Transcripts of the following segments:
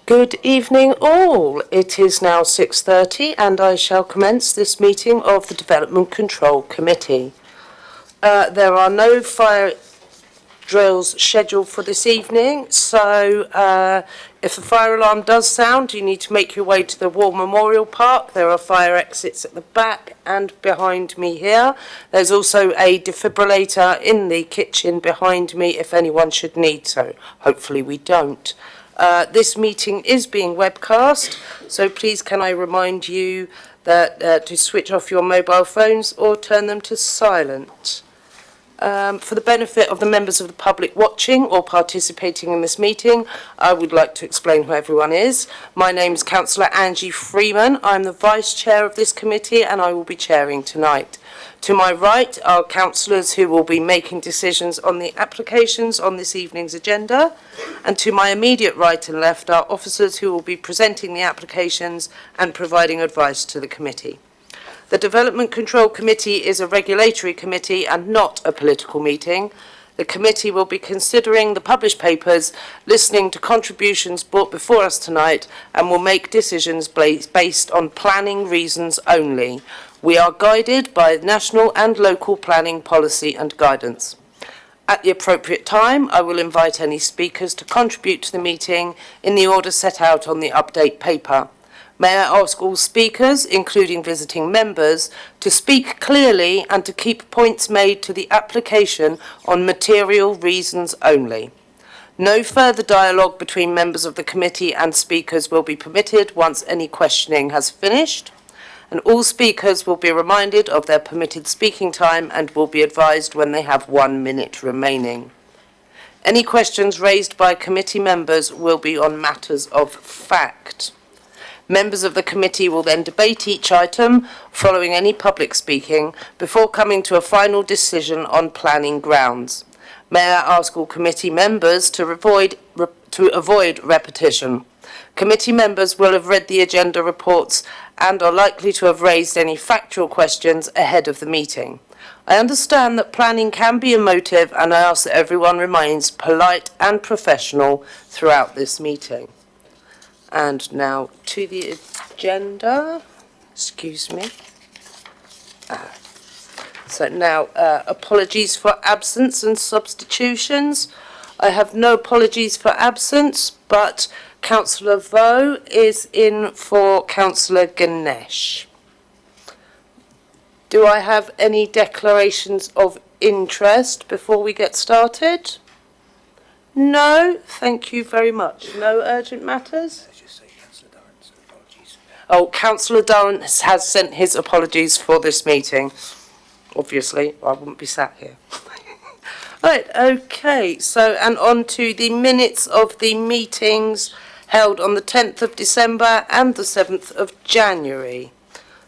Good evening all. It is now 6:30 and I shall commence this meeting of the Development Control Committee. There are no fire drills scheduled for this evening, so if the fire alarm does sound, you need to make your way to the War Memorial Park. There are fire exits at the back and behind me here. There's also a defibrillator in the kitchen behind me if anyone should need so. Hopefully we don't. This meeting is being webcast, so please can I remind you that to switch off your mobile phones or turn them to silent. For the benefit of the members of the public watching or participating in this meeting, I would like to explain who everyone is. My name is Councillor Angie Freeman. I'm the Vice Chair of this committee and I will be chairing tonight. To my right are councillors who will be making decisions on the applications on this evening's agenda, and to my immediate right and left are officers who will be presenting the applications and providing advice to the committee. The Development Control Committee is a regulatory committee and not a political meeting. The committee will be considering the published papers, listening to contributions brought before us tonight, and will make decisions based on planning reasons only. We are guided by national and local planning policy and guidance. At the appropriate time, I will invite any speakers to contribute to the meeting in the order set out on the update paper. May I ask all speakers, including visiting members, to speak clearly and to keep points made to the application on material reasons only. No further dialogue between members of the committee and speakers will be permitted once any questioning has finished, and all speakers will be reminded of their permitted speaking time and will be advised when they have 1 minute remaining. Any questions raised by committee members will be on matters of fact. Members of the committee will then debate each item following any public speaking before coming to a final decision on planning grounds. May I ask all committee members to avoid repetition. Committee members will have read the agenda reports and are likely to have raised any factual questions ahead of the meeting. I understand that planning can be emotive and I ask that everyone remains polite and professional throughout this meeting. And now to the agenda. Excuse me. So now, apologies for absence and substitutions. I have no apologies for absence, but Councillor Vo is in for Councillor Ganesh. Do I have any declarations of interest before we get started? No, thank you very much. No urgent matters? Oh, Councillor Durrant has sent his apologies for this meeting. Obviously, I wouldn't be sat here. Right, okay, so and on to the minutes of the meetings held on the 10th of December and the 7th of January.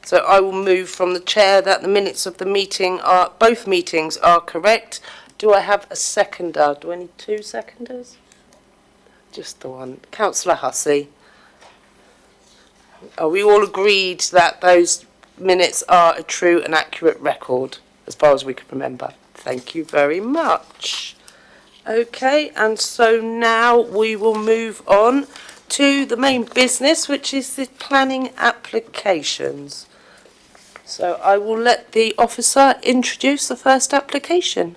So I will move from the chair that the minutes of the meeting are, both meetings are correct. Do I have a seconder? Do I need 2 seconders? Just the one. Councillor Hussey. Are we all agreed that those minutes are a true and accurate record, as far as we can remember? Thank you very much. Okay, and so now we will move on to the main business, which is the planning applications. So I will let the officer introduce the first application.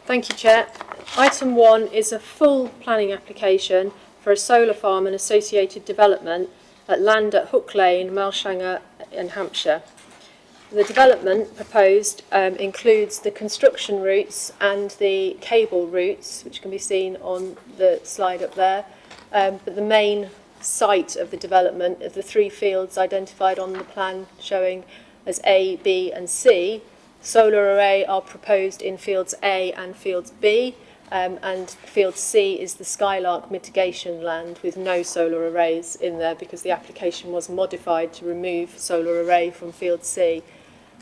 Thank you, Chair. Item 1 is a full planning application for a solar farm and associated development at land at Hook Lane, Melshanger in Hampshire. The development proposed includes the construction routes and the cable routes, which can be seen on the slide up there, but the main site of the development of the 3 fields identified on the plan showing as A, B and C. Solar array are proposed in fields A and fields B, and field C is the Skylark mitigation land with no solar arrays in there because the application was modified to remove solar array from field C.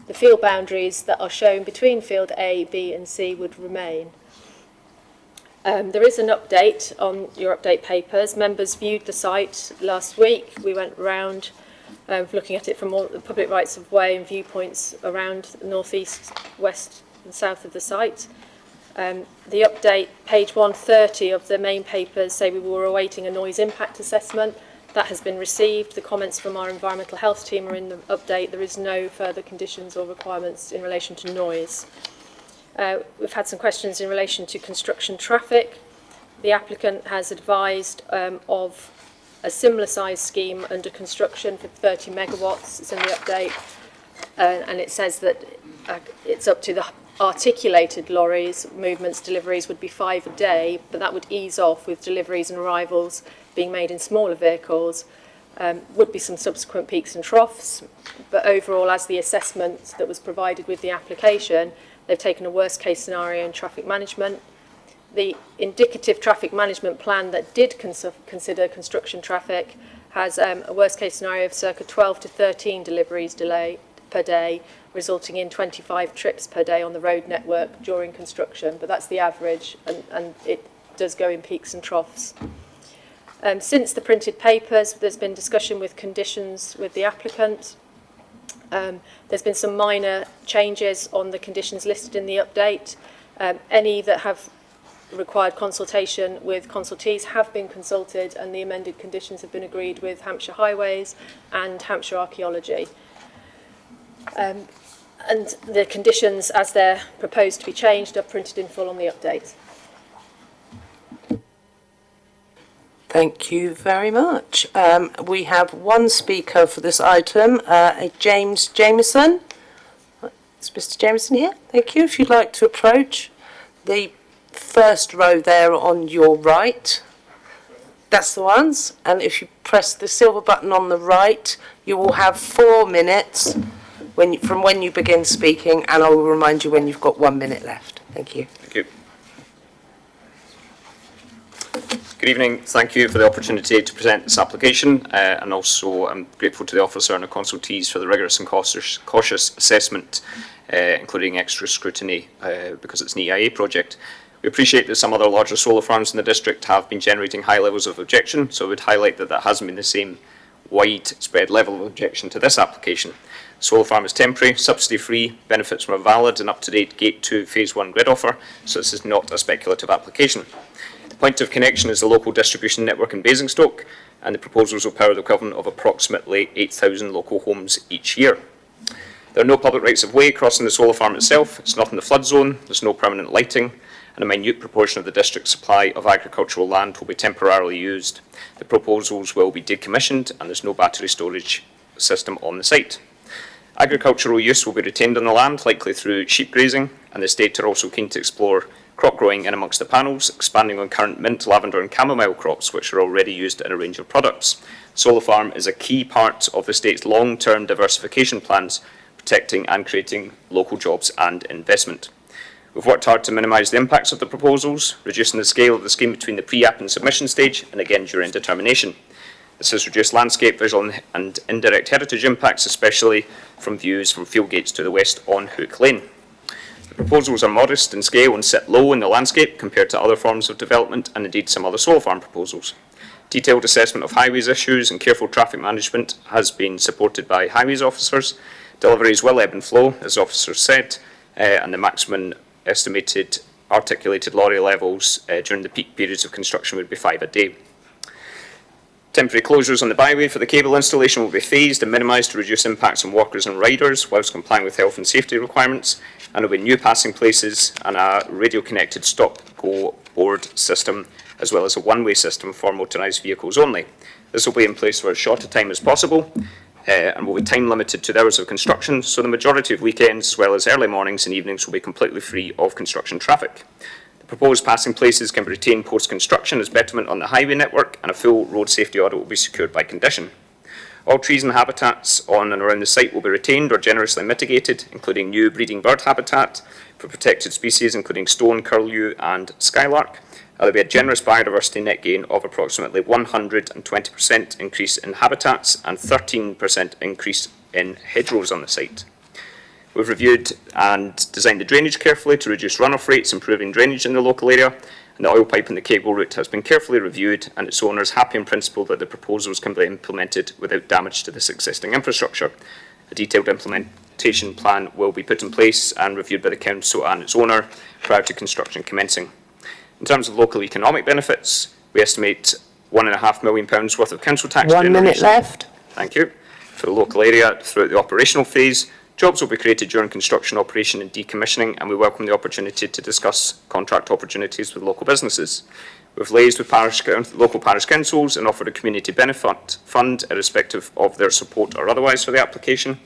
The field boundaries that are shown between field A, B and C would remain. There is an update on your update papers. Members viewed the site last week. We went round looking at it from all the public rights of way and viewpoints around the north east, west and south of the site. The update, page 130 of the main papers, say we were awaiting a noise impact assessment. That has been received. The comments from our environmental health team are in the update. There is no further conditions or requirements in relation to noise. We've had some questions in relation to construction traffic. The applicant has advised of a similar size scheme under construction for 30 megawatts. It's in the update. And it says that it's up to the articulated lorries, movements, deliveries would be 5 a day, but that would ease off with deliveries and arrivals being made in smaller vehicles. Would be some subsequent peaks and troughs, but overall, as the assessment that was provided with the application, they've taken a worst case scenario in traffic management. The indicative traffic management plan that did consider construction traffic has a worst case scenario of circa 12 to 13 deliveries per day, resulting in 25 trips per day on the road network during construction, but that's the average, and it does go in peaks and troughs. Since the printed papers, there's been discussion with conditions with the applicant. There's been some minor changes on the conditions listed in the update. Any that have required consultation with consultees have been consulted, and the amended conditions have been agreed with Hampshire Highways and Hampshire Archaeology. And the conditions, as they're proposed to be changed, are printed in full on the update. Thank you very much. We have one speaker for this item, James Jameson. Is Mr. Jameson here? Thank you. If you'd like to approach the first row there on your right, that's the ones. And if you press the silver button on the right, you will have 4 minutes from when you begin speaking, and I will remind you when you've got 1 minute left. Thank you. Thank you. Good evening. Thank you for the opportunity to present this application, and also I'm grateful to the officer and the consultees for the rigorous and cautious assessment, including extra scrutiny because it's an EIA project. We appreciate that some other larger solar farms in the district have been generating high levels of objection, so I would highlight that that hasn't been the same widespread level of objection to this application. The solar farm is temporary, subsidy-free, benefits from a valid and up-to-date Gate 2 Phase 1 grid offer, so this is not a speculative application. The point of connection is the local distribution network in Basingstoke, and the proposals will power the equivalent of approximately 8,000 local homes each year. There are no public rights of way crossing the solar farm itself. It's not in the flood zone, there's no permanent lighting, and a minute proportion of the district's supply of agricultural land will be temporarily used. The proposals will be decommissioned, and there's no battery storage system on the site. Agricultural use will be retained on the land, likely through sheep grazing, and the state are also keen to explore crop growing in amongst the panels, expanding on current mint, lavender and chamomile crops, which are already used in a range of products. Solar farm is a key part of the state's long-term diversification plans, protecting and creating local jobs and investment. We've worked hard to minimise the impacts of the proposals, reducing the scale of the scheme between the pre-app and submission stage, and again during determination. This has reduced landscape, visual and indirect heritage impacts, especially from views from field gates to the west on Hook Lane. The proposals are modest in scale and sit low in the landscape compared to other forms of development and indeed some other solar farm proposals. Detailed assessment of highways issues and careful traffic management has been supported by highways officers. Deliveries will ebb and flow, as officers said, and the maximum estimated articulated lorry levels during the peak periods of construction would be 5 a day. Temporary closures on the byway for the cable installation will be phased and minimised to reduce impacts on walkers and riders whilst complying with health and safety requirements, and there will be new passing places and a radio-connected stop-go board system, as well as a one-way system for motorised vehicles only. This will be in place for as short a time as possible and will be time limited to the hours of construction, so the majority of weekends as well as early mornings and evenings will be completely free of construction traffic. Proposed passing places can be retained post-construction as betterment on the highway network, and a full road safety audit will be secured by condition. All trees and habitats on and around the site will be retained or generously mitigated, including new breeding bird habitat for protected species including stone, curlew and skylark. There will be a generous biodiversity net gain of approximately 120% increase in habitats and 13% increase in hedgerows on the site. We've reviewed and designed the drainage carefully to reduce runoff rates, improving drainage in the local area, and the oil pipe and the cable route has been carefully reviewed, and its owner is happy in principle that the proposals can be implemented without damage to this existing infrastructure. A detailed implementation plan will be put in place and reviewed by the council and its owner prior to construction commencing. In terms of local economic benefits, we estimate £1.5 million worth of council tax generation. 1 minute left. Thank you. For the local area throughout the operational phase, jobs will be created during construction, operation and decommissioning, and we welcome the opportunity to discuss contract opportunities with local businesses. We've liaised with local parish councils and offered a community benefit fund irrespective of their support or otherwise for the application.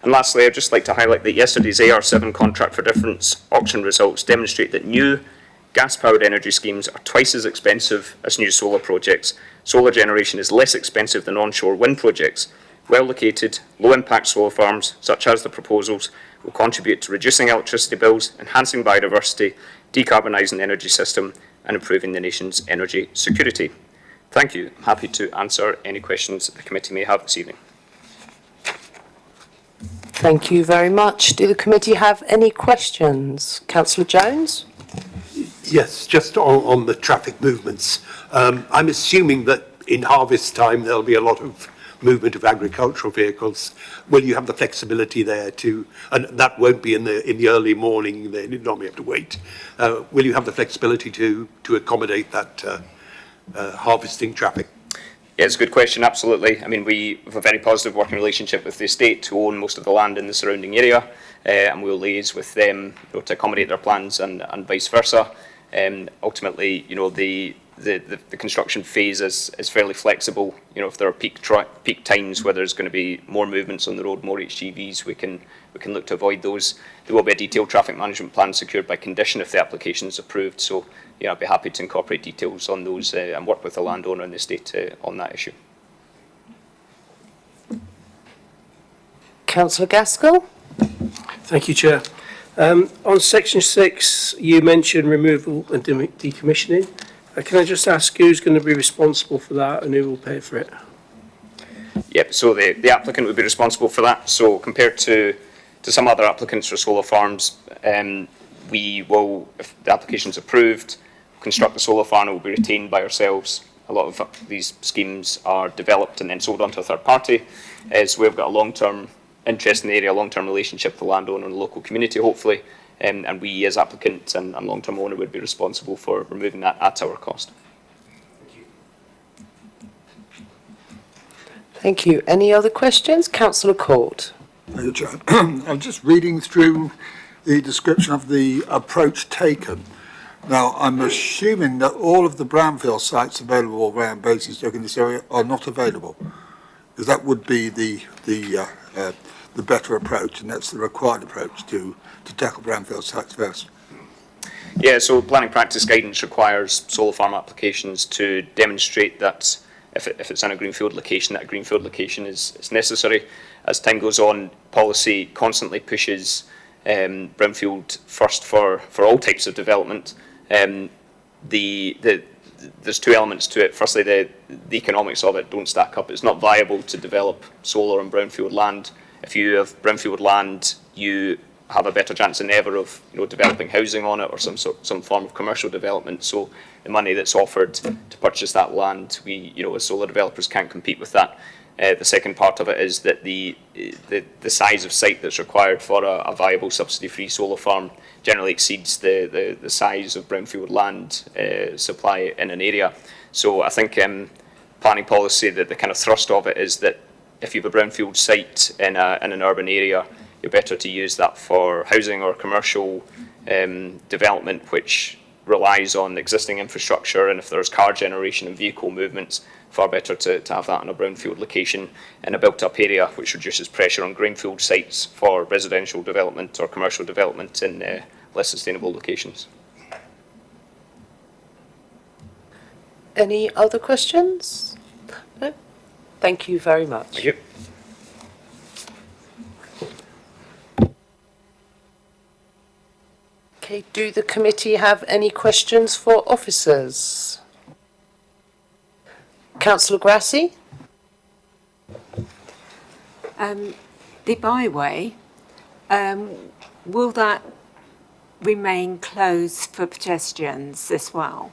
And lastly, I'd just like to highlight that yesterday's AR7 contract for difference auction results demonstrate that new gas-powered energy schemes are twice as expensive as new solar projects. Solar generation is less expensive than onshore wind projects. Well-located, low-impact solar farms, such as the proposals, will contribute to reducing electricity bills, enhancing biodiversity, decarbonising the energy system, and improving the nation's energy security. Thank you. I'm happy to answer any questions that the committee may have this evening. Thank you very much. Do the committee have any questions? Councillor Jones? Yes, just on the traffic movements. I'm assuming that in harvest time there'll be a lot of movement of agricultural vehicles. Will you have the flexibility there to, and that won't be in the early morning, they normally have to wait. Will you have the flexibility to accommodate that harvesting traffic? Yeah, it's a good question, absolutely. I mean, we have a very positive working relationship with the estate who own most of the land in the surrounding area, and we'll liaise with them to accommodate their plans and vice versa. Ultimately, the construction phase is fairly flexible. If there are peak times where there's going to be more movements on the road, more HGVs, we can look to avoid those. There will be a detailed traffic management plan secured by condition if the application is approved. So, I'd be happy to incorporate details on those and work with the landowner and the estate on that issue. Councillor Gaskell? Thank you, Chair. On section 6, you mentioned removal and decommissioning. Can I just ask who's going to be responsible for that and who will pay for it? Yep, so the applicant would be responsible for that. So compared to some other applicants for solar farms, we will, if the application is approved, construct the solar farm, it will be retained by ourselves. A lot of these schemes are developed and then sold on to a third party. So we've got a long-term interest in the area, long-term relationship with the landowner and the local community, hopefully. And we, as applicants and long-term owner, would be responsible for removing that at our cost. Thank you. Any other questions? Councillor Court. Thank you, Chair. I'm just reading through the description of the approach taken. Now, I'm assuming that all of the brownfield sites available around Basingstoke in this area are not available, because that would be the better approach, and that's the required approach to tackle brownfield sites first. Yeah, so planning practice guidance requires solar farm applications to demonstrate that if it's in a greenfield location, that a greenfield location is necessary. As time goes on, policy constantly pushes brownfield first for all types of development. There's two elements to it. Firstly, the economics of it don't stack up. It's not viable to develop solar on brownfield land. If you have brownfield land, you have a better chance than ever of developing housing on it or some form of commercial development. So the money that's offered to purchase that land, we as solar developers can't compete with that. The second part of it is that the size of site that's required for a viable subsidy-free solar farm generally exceeds the size of brownfield land supply in an area. So I think planning policy, the kind of thrust of it is that if you have a brownfield site in an urban area, you're better to use that for housing or commercial development, which relies on existing infrastructure, and if there's car generation and vehicle movements, far better to have that in a brownfield location in a built-up area, which reduces pressure on greenfield sites for residential development or commercial development in less sustainable locations. Any other questions? No? Thank you very much. Thank you. Okay, do the committee have any questions for officers? Councillor Grassi? The byway, will that remain closed for pedestrians as well?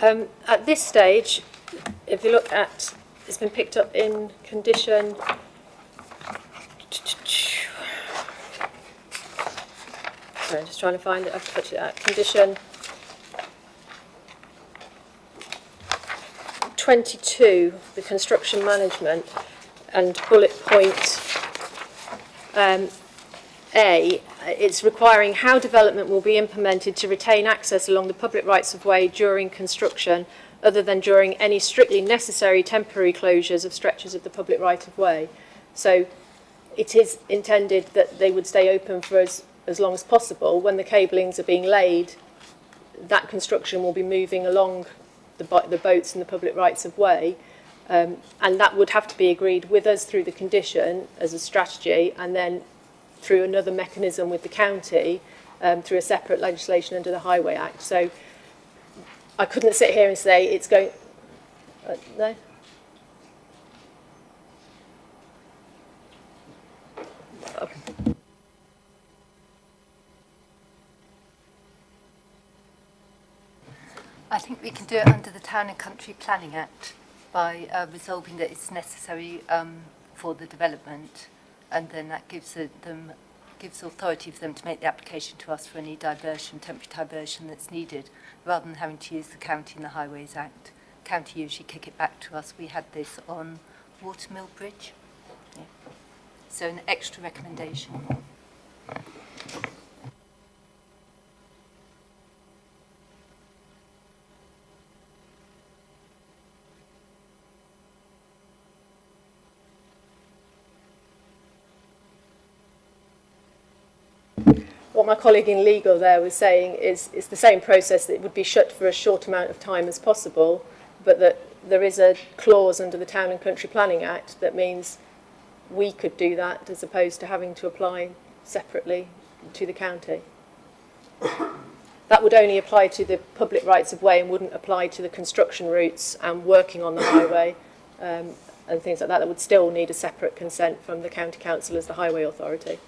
At this stage, if you look at it's been picked up in condition. Sorry, I'm just trying to find it. I've put it at condition 22, the construction management, and bullet point A, it's requiring how development will be implemented to retain access along the public rights of way during construction, other than during any strictly necessary temporary closures of stretches of the public right of way. So it is intended that they would stay open for as long as possible. When the cablings are being laid, that construction will be moving along the boats and the public rights of way, and that would have to be agreed with us through the condition as a strategy, and then through another mechanism with the county, through a separate legislation under the Highway Act. So I couldn't sit here and say it's going... no? Okay. I think we can do it under the Town and Country Planning Act by resolving that it's necessary for the development, and then that gives authority for them to make the application to us for any diversion, temporary diversion that's needed, rather than having to use the County and the Highways Act. County usually kick it back to us. We had this on Watermill Bridge. Yeah. So an extra recommendation. What my colleague in legal there was saying is it's the same process, that it would be shut for as short amount of time as possible, but that there is a clause under the Town and Country Planning Act that means we could do that as opposed to having to apply separately to the county. That would only apply to the public rights of way and wouldn't apply to the construction routes and working on the highway and things like that. That would still need a separate consent from the county council as the highway authority.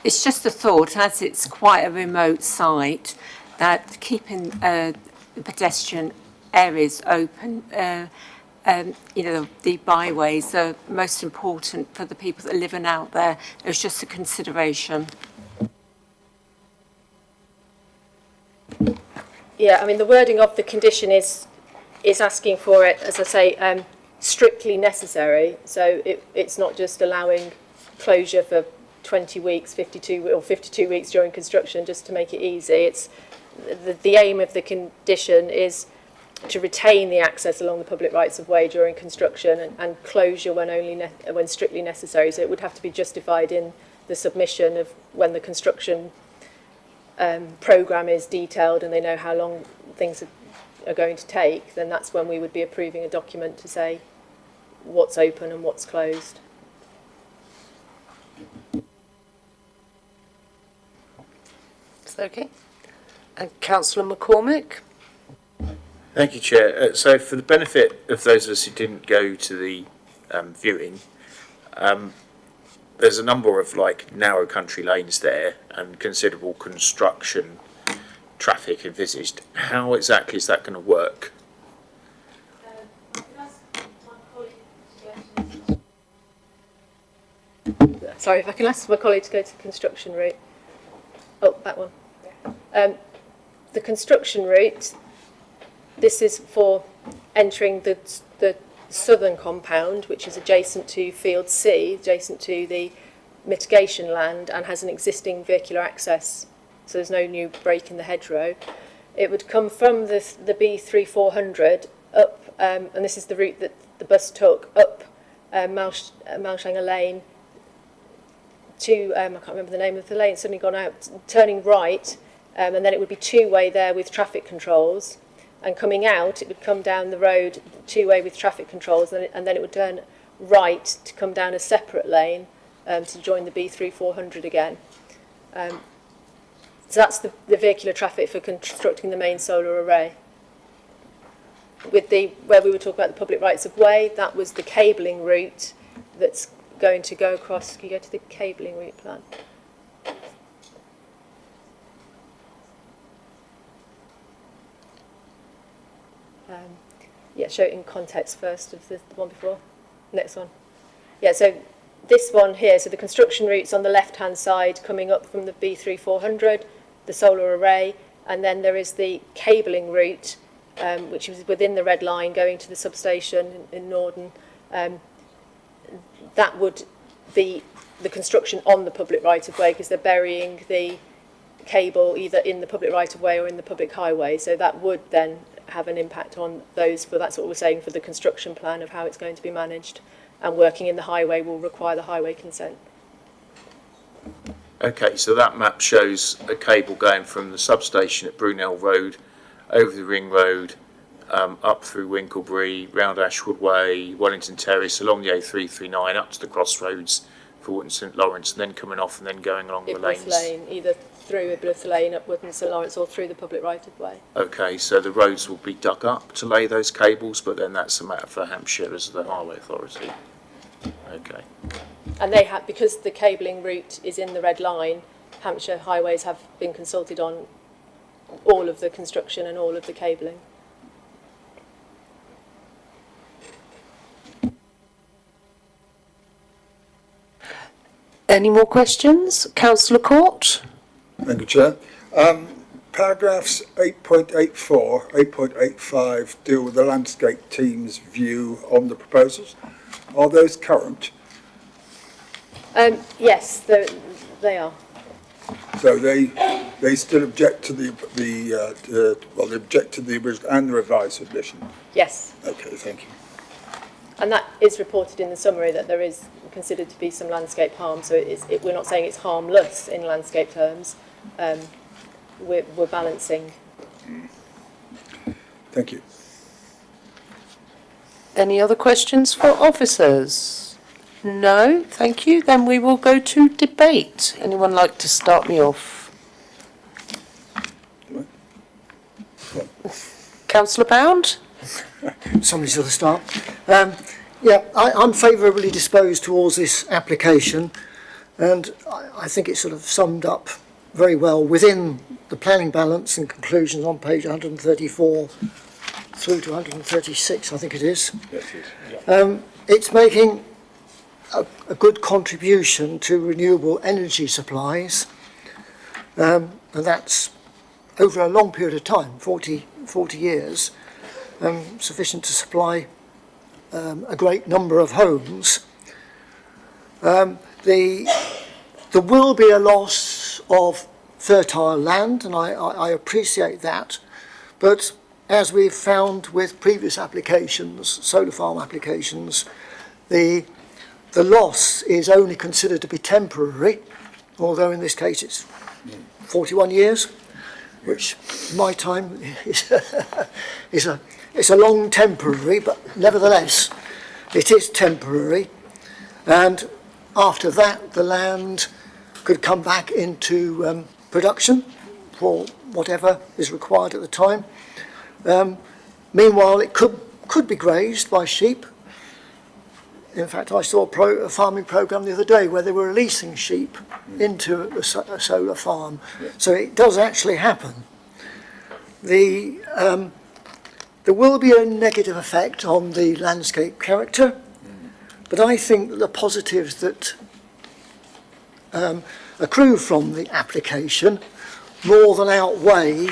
It's just a thought, as it's quite a remote site, that keeping the pedestrian areas open, the byways are most important for the people that are living out there. It's just a consideration. Yeah, I mean, the wording of the condition is asking for it, as I say, strictly necessary. So it's not just allowing closure for 20 weeks, 52 weeks during construction, just to make it easy. It's the aim of the condition is to retain the access along the public rights of way during construction, and closure when strictly necessary. So it would have to be justified in the submission of when the construction programme is detailed and they know how long things are going to take. Then that's when we would be approving a document to say what's open and what's closed. Okay. And Councillor McCormick? Thank you, Chair. So for the benefit of those of us who didn't go to the viewing, there's a number of narrow country lanes there and considerable construction traffic envisaged. How exactly is that going to work? Sorry, if I can ask my colleague to go to the construction route. Oh, that one. The construction route, this is for entering the southern compound, which is adjacent to Field C, adjacent to the mitigation land, and has an existing vehicular access, so there's no new break in the hedgerow. It would come from the B3400 up, and this is the route that the bus took, up Malshanger Lane to, I can't remember the name of the lane, it's suddenly gone out, turning right, and then it would be two-way there with traffic controls, and coming out it would come down the road two-way with traffic controls, and then it would turn right to come down a separate lane to join the B3400 again. So that's the vehicular traffic for constructing the main solar array. With where we were talking about the public rights of way, that was the cabling route that's going to go across. Can you go to the cabling route plan? Yeah, show it in context first of the one before. Next one. Yeah, so this one here, so the construction routes on the left-hand side coming up from the B3400, the solar array, and then there is the cabling route, which is within the red line going to the substation in Norden. That would be the construction on the public right-of-way because they're burying the cable either in the public right-of-way or in the public highway. So that would then have an impact on those, for that's what we're saying for the construction plan of how it's going to be managed. And working in the highway will require the highway consent. Okay, so that map shows a cable going from the substation at Brunel Road, over the Ring Road, up through Winklebury, round Ashwood Way, Wellington Terrace, along the A339, up to the crossroads for Wootton St Lawrence, and then coming off and then going along the lanes. Lane, either through Iblis Lane, up Wootton St Lawrence, or through the public right-of-way. Okay, so the roads will be dug up to lay those cables, but then that's a matter for Hampshire as the Highway Authority. Okay. And they have, because the cabling route is in the red line, Hampshire Highways have been consulted on all of the construction and all of the cabling. Any more questions? Councillor Court? Thank you, Chair. Paragraphs 8.84, 8.85 deal with the landscape team's view on the proposals. Are those current? Yes, they are. So they still object to they object to the original and the revised submission? Yes. Okay, thank you. And that is reported in the summary that there is considered to be some landscape harm. So we're not saying it's harmless in landscape terms. We're balancing. Thank you. Any other questions for officers? No, thank you. Then we will go to debate. Anyone like to start me off? Councillor Pound? Somebody's got to start. I'm favourably disposed towards this application, and I think it's sort of summed up very well within the planning balance and conclusions on page 134 through to 136, I think it is. Yes, yeah. It's making a good contribution to renewable energy supplies, and that's over a long period of time, 40 years, sufficient to supply a great number of homes. There will be a loss of fertile land, and I appreciate that, but as we've found with previous applications, solar farm applications, the loss is only considered to be temporary, although in this case it's 41 years, which in my time is a long temporary, but nevertheless it is temporary, and after that the land could come back into production for whatever is required at the time. Meanwhile, it could be grazed by sheep. In fact, I saw a farming programme the other day where they were releasing sheep into a solar farm. So it does actually happen. There will be a negative effect on the landscape character, but I think that the positives that accrue from the application more than outweigh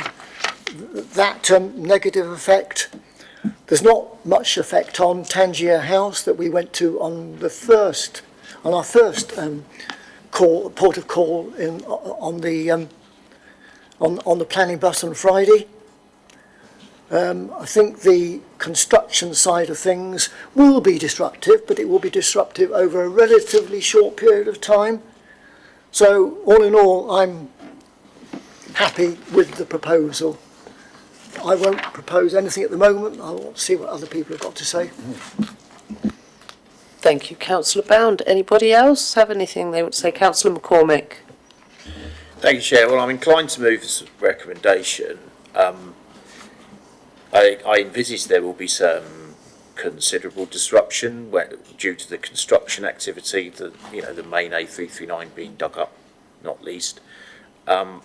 that negative effect. There's not much effect on Tangier House that we went to on our first port of call on the planning bus on Friday. I think the construction side of things will be disruptive, but it will be disruptive over a relatively short period of time. So all in all, I'm happy with the proposal. I won't propose anything at the moment. I'll see what other people have got to say. Thank you, Councillor Bound. Anybody else have anything they would say? Councillor McCormick. Thank you, Chair. Well, I'm inclined to move this recommendation. I envisage there will be some considerable disruption due to the construction activity, the main A339 being dug up, not least. I've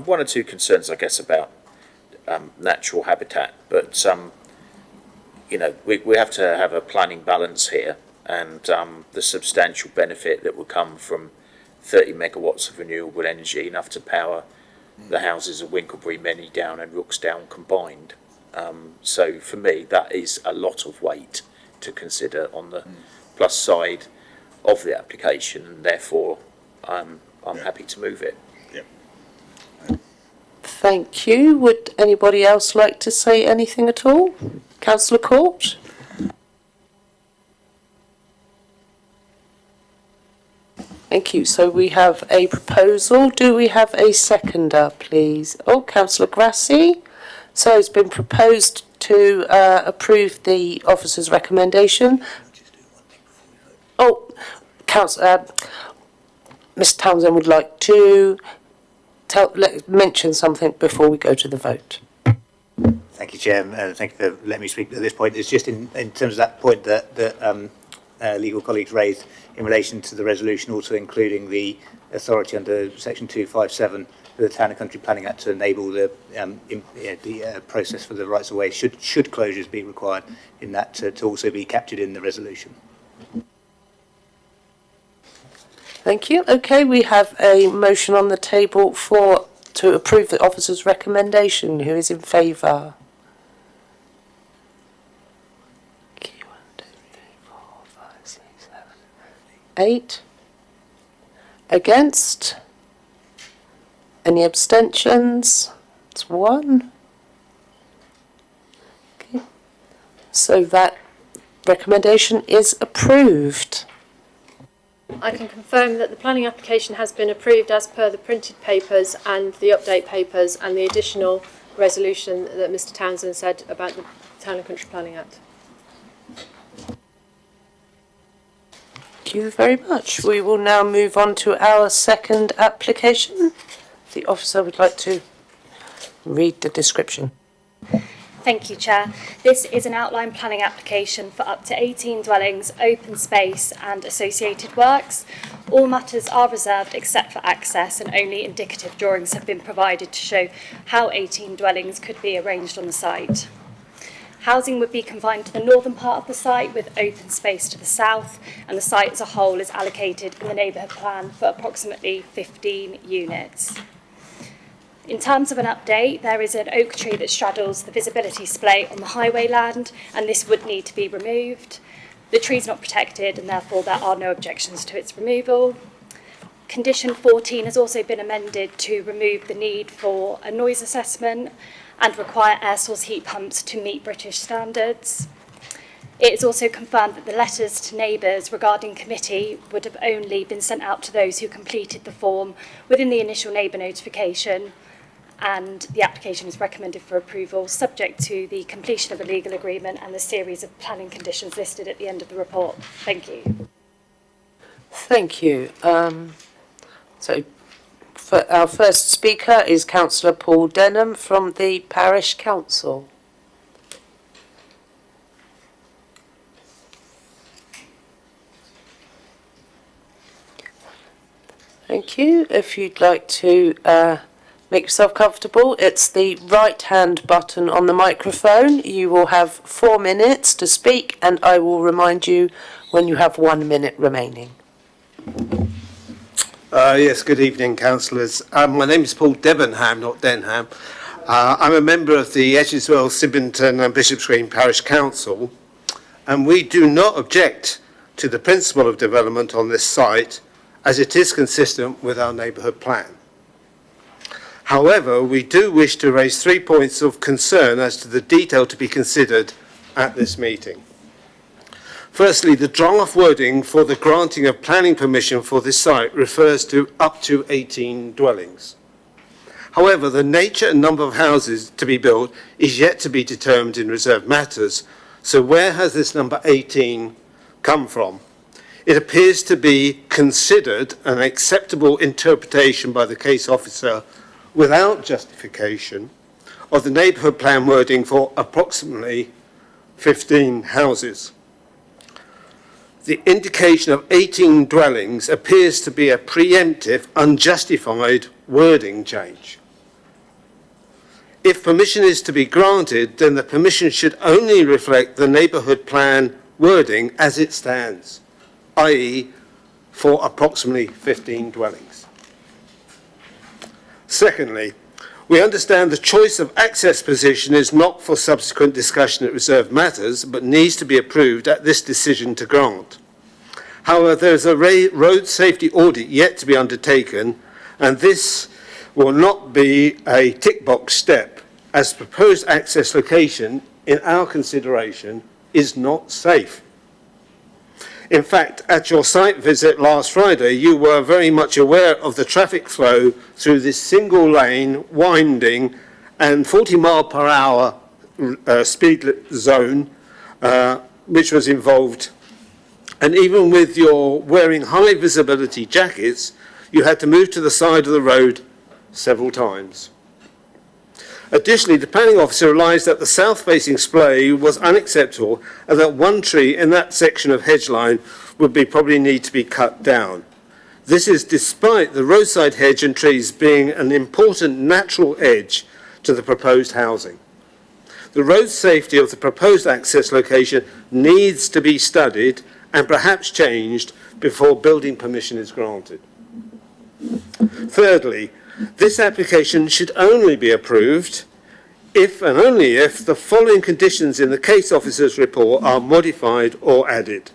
one or two concerns, I guess, about natural habitat. But you know, we have to have a planning balance here, and the substantial benefit that would come from 30 megawatts of renewable energy, enough to power the houses of Winklebury, Manydown and Rooksdown combined. So for me, that is a lot of weight to consider on the plus side of the application, and therefore I'm happy to move it. Thank you. Would anybody else like to say anything at all? Councillor Court? Thank you. So we have a proposal. Do we have a seconder, please? Oh, Councillor Grassi. So it's been proposed to approve the officer's recommendation. Oh, Mr. Townsend would like to mention something before we go to the vote. Thank you, Chair, and thank you for letting me speak at this point. It's just in terms of that point that legal colleagues raised in relation to the resolution, also including the authority under Section 257 of the Town and Country Planning Act to enable the process for the rights of way should closures be required in that to also be captured in the resolution. Thank you. Okay, we have a motion on the table to approve the officer's recommendation. Who is in favour? 1, 2, 3, 4, 5, 6, 7, 8. Against? Any abstentions? It's 1. Okay. So that recommendation is approved. I can confirm that the planning application has been approved as per the printed papers and the update papers and the additional resolution that Mr. Townsend said about the Town and Country Planning Act. Thank you very much. We will now move on to our second application. The officer would like to read the description. Thank you, Chair. This is an outline planning application for up to 18 dwellings, open space and associated works. All matters are reserved except for access, and only indicative drawings have been provided to show how 18 dwellings could be arranged on the site. Housing would be confined to the northern part of the site with open space to the south, and the site as a whole is allocated in the neighbourhood plan for approximately 15 units. In terms of an update, there is an oak tree that straddles the visibility splay on the highway land, and this would need to be removed. The tree is not protected, and therefore there are no objections to its removal. Condition 14 has also been amended to remove the need for a noise assessment and require air source heat pumps to meet British standards. It is also confirmed that the letters to neighbours regarding committee would have only been sent out to those who completed the form within the initial neighbour notification, and the application is recommended for approval subject to the completion of a legal agreement and the series of planning conditions listed at the end of the report. Thank you. Thank you. So for our first speaker is Councillor Paul Denham from the Parish Council. Thank you. If you'd like to make yourself comfortable, it's the right-hand button on the microphone. You will have 4 minutes to speak, and I will remind you when you have 1 minute remaining. Yes, good evening, councillors. My name is Paul Debenham, not Denham. I'm a member of the Edgeswell, Sibington and Bishop's Green Parish Council, and we do not object to the principle of development on this site, as it is consistent with our neighbourhood plan. However, we do wish to raise 3 points of concern as to the detail to be considered at this meeting. Firstly, the draft wording for the granting of planning permission for this site refers to up to 18 dwellings. However, the nature and number of houses to be built is yet to be determined in reserved matters, so where has this number 18 come from? It appears to be considered an acceptable interpretation by the case officer without justification of the neighbourhood plan wording for approximately 15 houses. The indication of 18 dwellings appears to be a preemptive, unjustified wording change. If permission is to be granted, then the permission should only reflect the neighbourhood plan wording as it stands, i.e. for approximately 15 dwellings. Secondly, we understand the choice of access position is not for subsequent discussion at reserved matters, but needs to be approved at this decision to grant. However, there is a road safety audit yet to be undertaken, and this will not be a tick box step, as proposed access location, in our consideration, is not safe. In fact, at your site visit last Friday, you were very much aware of the traffic flow through this single lane, winding and 40 mile per hour speed zone, which was involved. And even with your wearing high visibility jackets, you had to move to the side of the road several times. Additionally, the planning officer realised that the south-facing splay was unacceptable and that one tree in that section of hedge line would probably need to be cut down. This is despite the roadside hedge and trees being an important natural edge to the proposed housing. The road safety of the proposed access location needs to be studied and perhaps changed before building permission is granted. Thirdly, this application should only be approved if and only if the following conditions in the case officer's report are modified or added.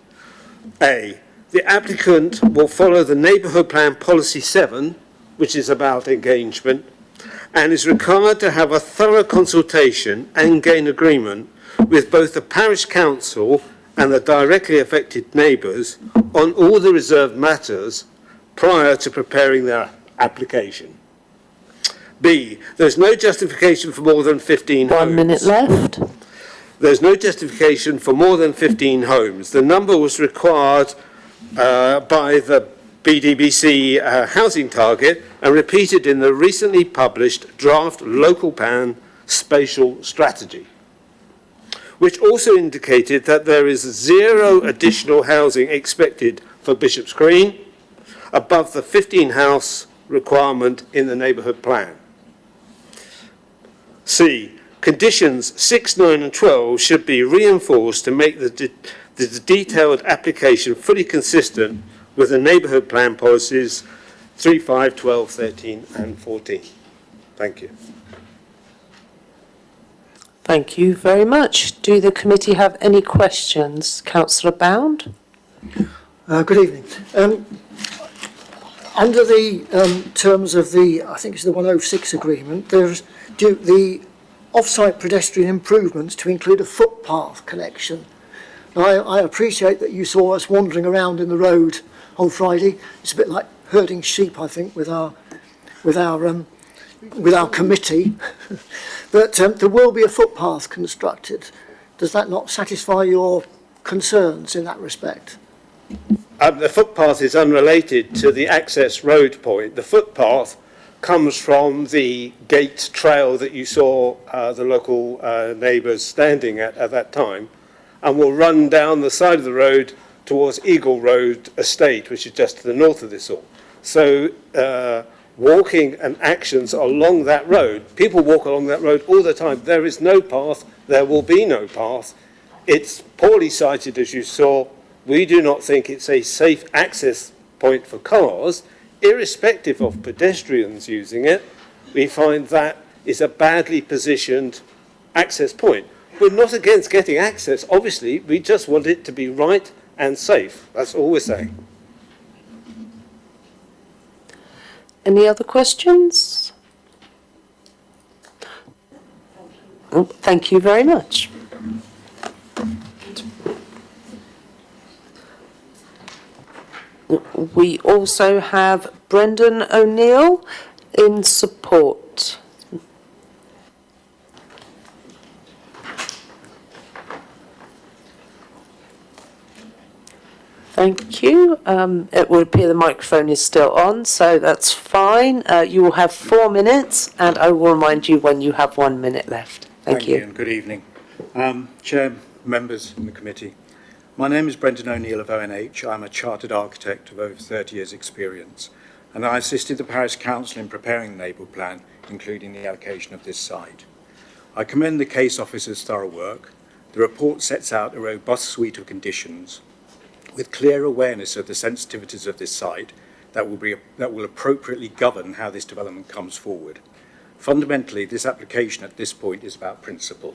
A, the applicant will follow the Neighbourhood Plan Policy 7, which is about engagement, and is required to have a thorough consultation and gain agreement with both the parish council and the directly affected neighbours on all the reserved matters prior to preparing their application. B, there's no justification for more than 15 homes. 1 minute left. There's no justification for more than 15 homes. The number was required by the BDBC housing target and repeated in the recently published draft local plan spatial strategy, which also indicated that there is 0 additional housing expected for Bishop's Green above the 15 house requirement in the neighbourhood plan. C, conditions 6, 9 and 12 should be reinforced to make the detailed application fully consistent with the neighbourhood plan policies 3, 5, 12, 13 and 14. Thank you. Thank you very much. Do the committee have any questions? Councillor Bound? Good evening. Under the terms of the, I think it's the 106 agreement, there's the off-site pedestrian improvements to include a footpath connection. Now, I appreciate that you saw us wandering around in the road on Friday. It's a bit like herding sheep, I think, with our committee. But there will be a footpath constructed. Does that not satisfy your concerns in that respect? The footpath is unrelated to the access road point. The footpath comes from the gate trail that you saw the local neighbours standing at that time, and will run down the side of the road towards Eagle Road Estate, which is just to the north of this all. So walking and actions along that road, people walk along that road all the time. There is no path, there will be no path. It's poorly sited, as you saw. We do not think it's a safe access point for cars, irrespective of pedestrians using it. We find that is a badly positioned access point. We're not against getting access, obviously, we just want it to be right and safe. That's all we're saying. Any other questions? Oh, thank you very much. We also have Brendan O'Neill in support. Thank you. It would appear the microphone is still on, so that's fine. You will have 4 minutes, and I will remind you when you have 1 minute left. Thank you. And good evening. Chair, members in the committee. My name is Brendan O'Neill of ONH. I'm a chartered architect of over 30 years' experience, and I assisted the Parish Council in preparing the neighbourhood plan, including the allocation of this site. I commend the case officer's thorough work. The report sets out a robust suite of conditions with clear awareness of the sensitivities of this site that will appropriately govern how this development comes forward. Fundamentally, this application at this point is about principle.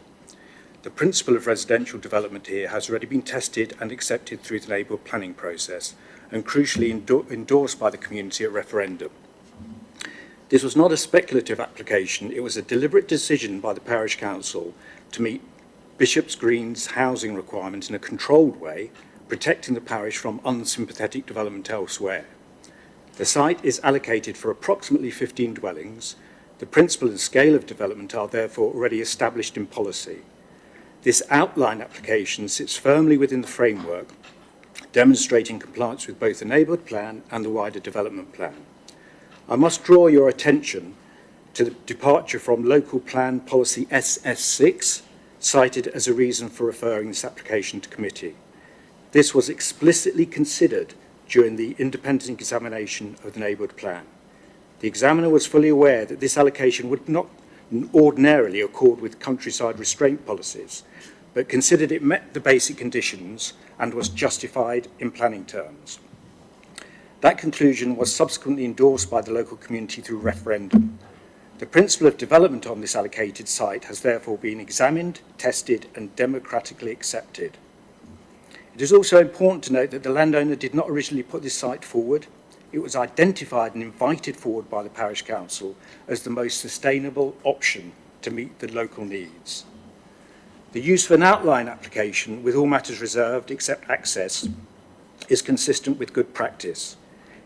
The principle of residential development here has already been tested and accepted through the neighbourhood planning process and crucially endorsed by the community at referendum. This was not a speculative application, it was a deliberate decision by the parish council to meet Bishop's Green's housing requirements in a controlled way, protecting the parish from unsympathetic development elsewhere. The site is allocated for approximately 15 dwellings. The principle and scale of development are therefore already established in policy. This outline application sits firmly within the framework, demonstrating compliance with both the neighbourhood plan and the wider development plan. I must draw your attention to the departure from local plan policy SS6, cited as a reason for referring this application to committee. This was explicitly considered during the independent examination of the neighbourhood plan. The examiner was fully aware that this allocation would not ordinarily accord with countryside restraint policies, but considered it met the basic conditions and was justified in planning terms. That conclusion was subsequently endorsed by the local community through referendum. The principle of development on this allocated site has therefore been examined, tested and democratically accepted. It is also important to note that the landowner did not originally put this site forward. It was identified and invited forward by the parish council as the most sustainable option to meet the local needs. The use of an outline application with all matters reserved except access is consistent with good practice.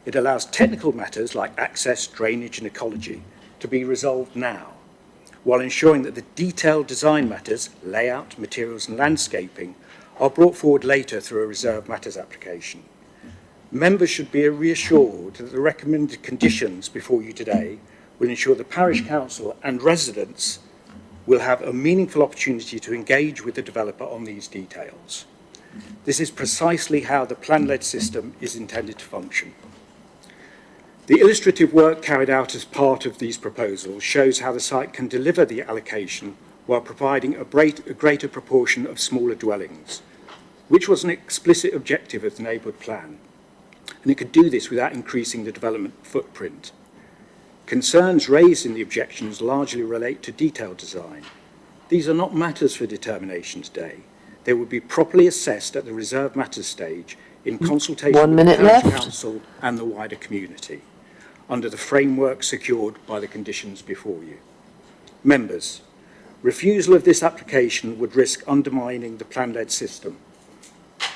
It allows technical matters like access, drainage and ecology to be resolved now, while ensuring that the detailed design matters, layout, materials and landscaping are brought forward later through a reserved matters application. Members should be reassured that the recommended conditions before you today will ensure the parish council and residents will have a meaningful opportunity to engage with the developer on these details. This is precisely how the plan-led system is intended to function. The illustrative work carried out as part of these proposals shows how the site can deliver the allocation while providing a greater proportion of smaller dwellings, which was an explicit objective of the neighbourhood plan. And it could do this without increasing the development footprint. Concerns raised in the objections largely relate to detailed design. These are not matters for determination today. They will be properly assessed at the reserved matters stage in consultation with the parish council and the wider community, under the framework secured by the conditions before you. Members, refusal of this application would risk undermining the plan-led system.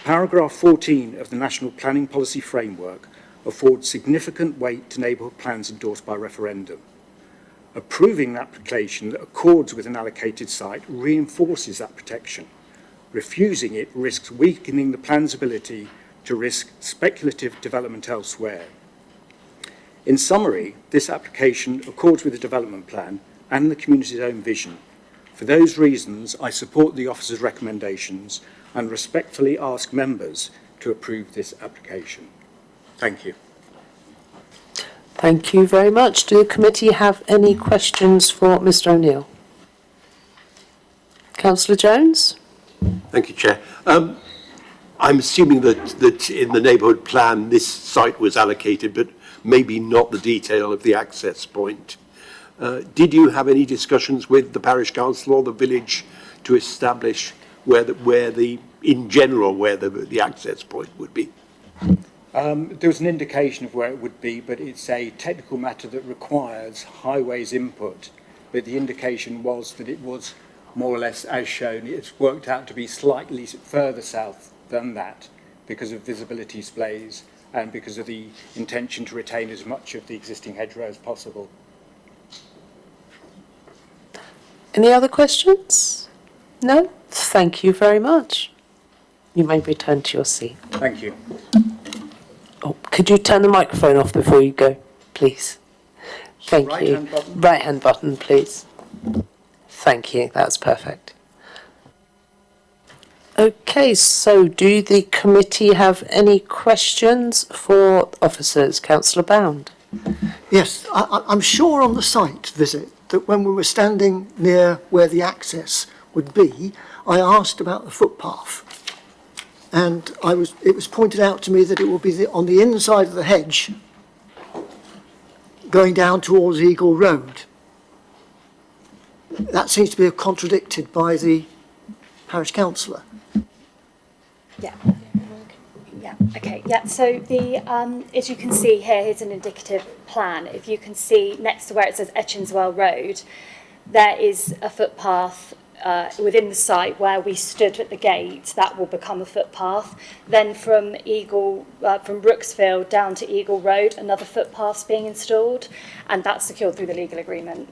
Paragraph 14 of the National Planning Policy Framework affords significant weight to neighbourhood plans endorsed by referendum. Approving an application that accords with an allocated site reinforces that protection. Refusing it risks weakening the plan's ability to risk speculative development elsewhere. In summary, this application accords with the development plan and the community's own vision. For those reasons, I support the officer's recommendations and respectfully ask members to approve this application. Thank you. Thank you very much. Do the committee have any questions for Mr O'Neill? Councillor Jones? Thank you, Chair. I'm assuming that in the neighbourhood plan this site was allocated, but maybe not the detail of the access point. Did you have any discussions with the parish council or the village to establish where the access point would be? There was an indication of where it would be, but it's a technical matter that requires highways input. But the indication was that it was more or less as shown. It's worked out to be slightly further south than that because of visibility displays and because of the intention to retain as much of the existing hedgerow as possible. Any other questions? No? Thank you very much. You may return to your seat. Thank you. Oh, could you turn the microphone off before you go, please? Thank you. Right-hand button. Right-hand button, please. Thank you. That's perfect. Okay, so do the committee have any questions for officers? Councillor Bound. Yes, I'm sure on the site visit that when we were standing near where the access would be, I asked about the footpath. And it was pointed out to me that it will be on the inside of the hedge going down towards Eagle Road. That seems to be contradicted by the parish councillor. Yeah. Yeah, okay, yeah, so as you can see here, here's an indicative plan. If you can see next to where it says Etchinswell Road, there is a footpath within the site where we stood at the gate. That will become a footpath. Then from Brooksfield down to Eagle Road, another footpath's being installed, and that's secured through the legal agreement.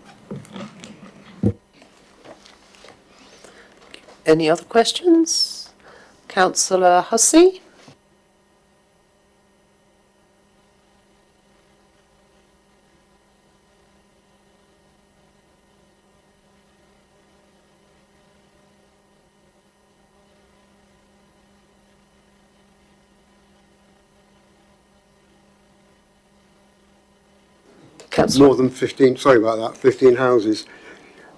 Any other questions? Councillor Hussey? More than 15, sorry about that, 15 houses.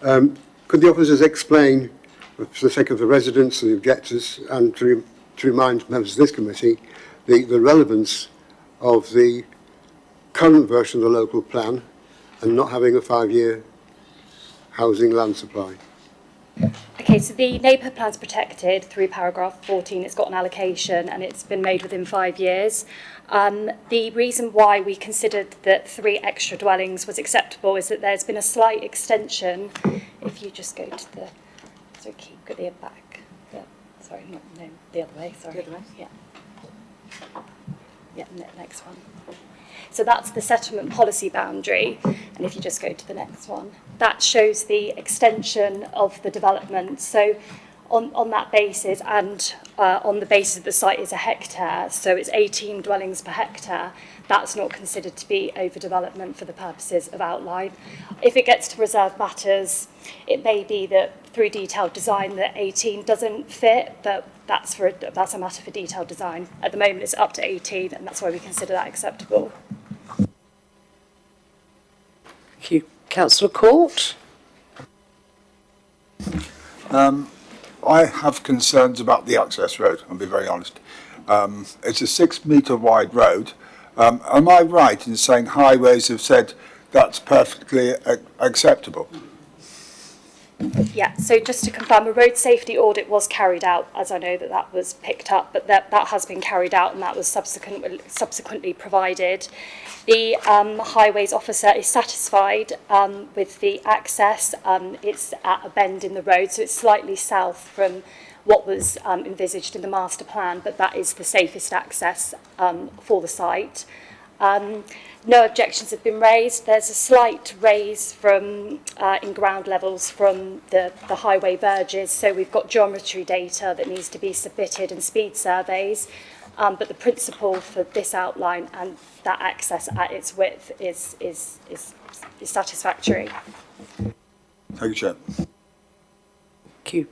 Could the officers explain, for the sake of the residents and the objectors, and to remind members of this committee, the relevance of the current version of the local plan and not having a 5-year housing land supply? Okay, so the neighbourhood plan's protected through paragraph 14. It's got an allocation and it's been made within 5 years. The reason why we considered that 3 extra dwellings was acceptable is that there's been a slight extension. If you just go to the, so keep at the back. Sorry, no, the other way. Sorry. The other way. Yeah. Yeah, next one. So that's the settlement policy boundary. And if you just go to the next one, that shows the extension of the development. So on that basis, and on the basis that the site is a hectare, so it's 18 dwellings per hectare, that's not considered to be overdevelopment for the purposes of outline. If it gets to reserve matters, it may be that through detailed design that 18 doesn't fit, but that's a matter for detailed design. At the moment, it's up to 18, and that's why we consider that acceptable. Thank you. Councillor Court? I have concerns about the access road, I'll be very honest. It's a 6 metre wide road. Am I right in saying highways have said that's perfectly acceptable? Yeah, so just to confirm, a road safety audit was carried out, as I know that was picked up, but that has been carried out and that was subsequently provided. The highways officer is satisfied with the access. It's at a bend in the road, so it's slightly south from what was envisaged in the master plan, but that is the safest access for the site. No objections have been raised. There's a slight raise from in ground levels from the highway verges, so we've got geometry data that needs to be submitted and speed surveys, but the principle for this outline and that access at its width is satisfactory. Thank you, Chair. Thank you.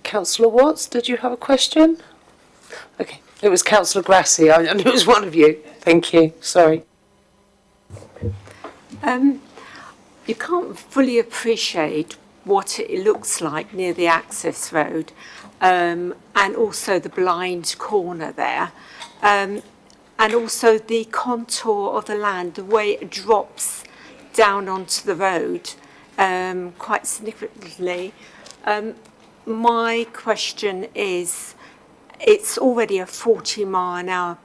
Councillor Watts, did you have a question? Okay, it was Councillor Grassi. I knew it was one of you. Thank you. Sorry. You can't fully appreciate what it looks like near the access road, and also the blind corner there, and also the contour of the land, the way it drops down onto the road quite significantly. My question is, it's already a 40-mile-an-hour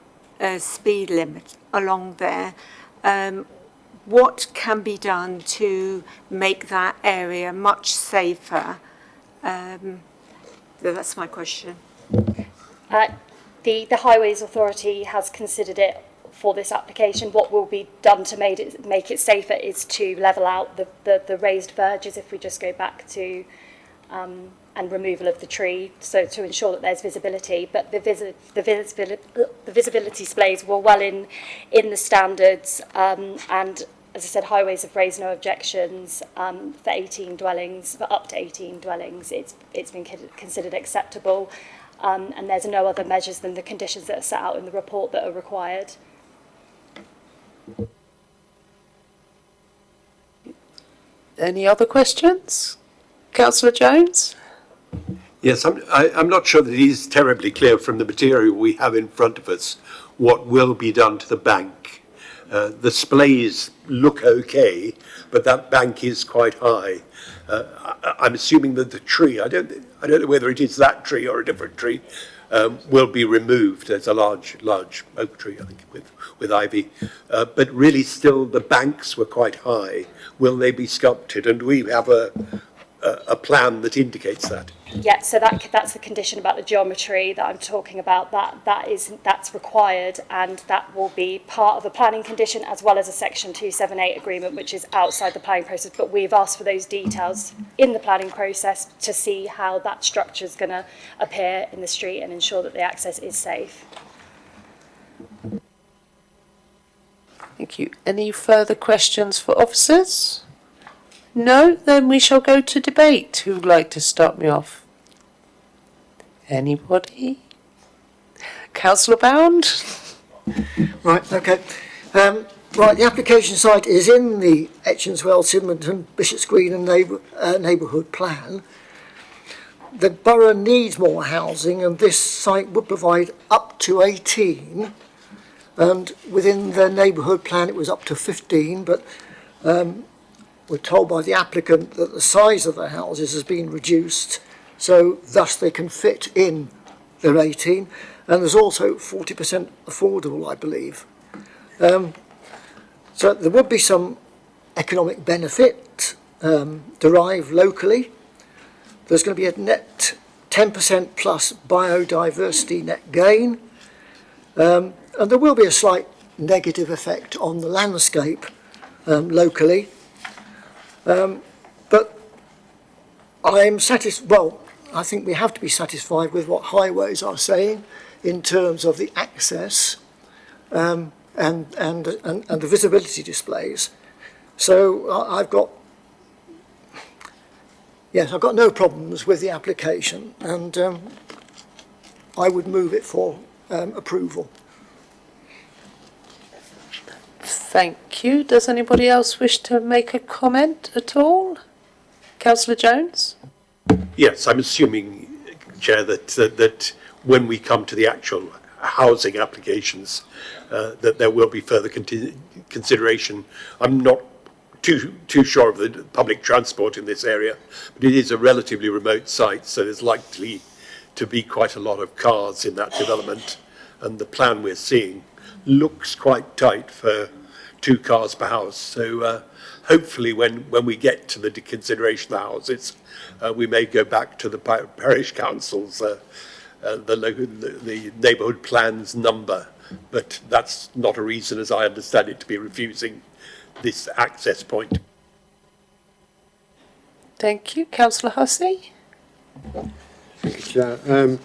speed limit along there. What can be done to make that area much safer? That's my question. The Highways Authority has considered it for this application. What will be done to make it safer is to level out the raised verges, if we just go back to and removal of the tree, so to ensure that there's visibility. But the visibility displays were well in the standards, and as I said, Highways have raised no objections for 18 dwellings, for up to 18 dwellings. It's been considered acceptable, and there's no other measures than the conditions that are set out in the report that are required. Any other questions? Councillor Jones? Yes, I'm not sure that it is terribly clear from the material we have in front of us what will be done to the bank. The splays look okay, but that bank is quite high. I'm assuming that the tree, I don't know whether it is that tree or a different tree, will be removed. There's a large oak tree, I think, with ivy. But really still the banks were quite high. Will they be sculpted? And we have a plan that indicates that. Yeah, so that's the condition about the geometry that I'm talking about. That's required, and that will be part of a planning condition as well as a Section 278 agreement, which is outside the planning process. But we've asked for those details in the planning process to see how that structure is going to appear in the street and ensure that the access is safe. Thank you. Any further questions for officers? No? Then we shall go to debate. Who would like to start me off? Anybody? Councillor Bound? Right, okay. Right, the application site is in the Etchingswell, Sydmonton, Bishops Green and neighbourhood plan. The borough needs more housing, and this site would provide up to 18, and within the neighbourhood plan it was up to 15, but we're told by the applicant that the size of the houses has been reduced, so thus they can fit in their 18, and there's also 40% affordable, I believe. So there would be some economic benefit derived locally. There's going to be a net 10% plus biodiversity net gain, and there will be a slight negative effect on the landscape locally. But I'm satisfied, well, I think we have to be satisfied with what highways are saying in terms of the access and the visibility displays. So I've got no problems with the application, and I would move it for approval. Thank you. Does anybody else wish to make a comment at all? Councillor Jones? Yes, I'm assuming, Chair, that when we come to the actual housing applications, that there will be further consideration. I'm not too sure of the public transport in this area, but it is a relatively remote site, so there's likely to be quite a lot of cars in that development, and the plan we're seeing looks quite tight for 2 cars per house. So hopefully when we get to the consideration of the houses, we may go back to the parish councils, the neighbourhood plans number, but that's not a reason, as I understand it, to be refusing this access point. Thank you. Councillor Hussey? Thank you, Chair.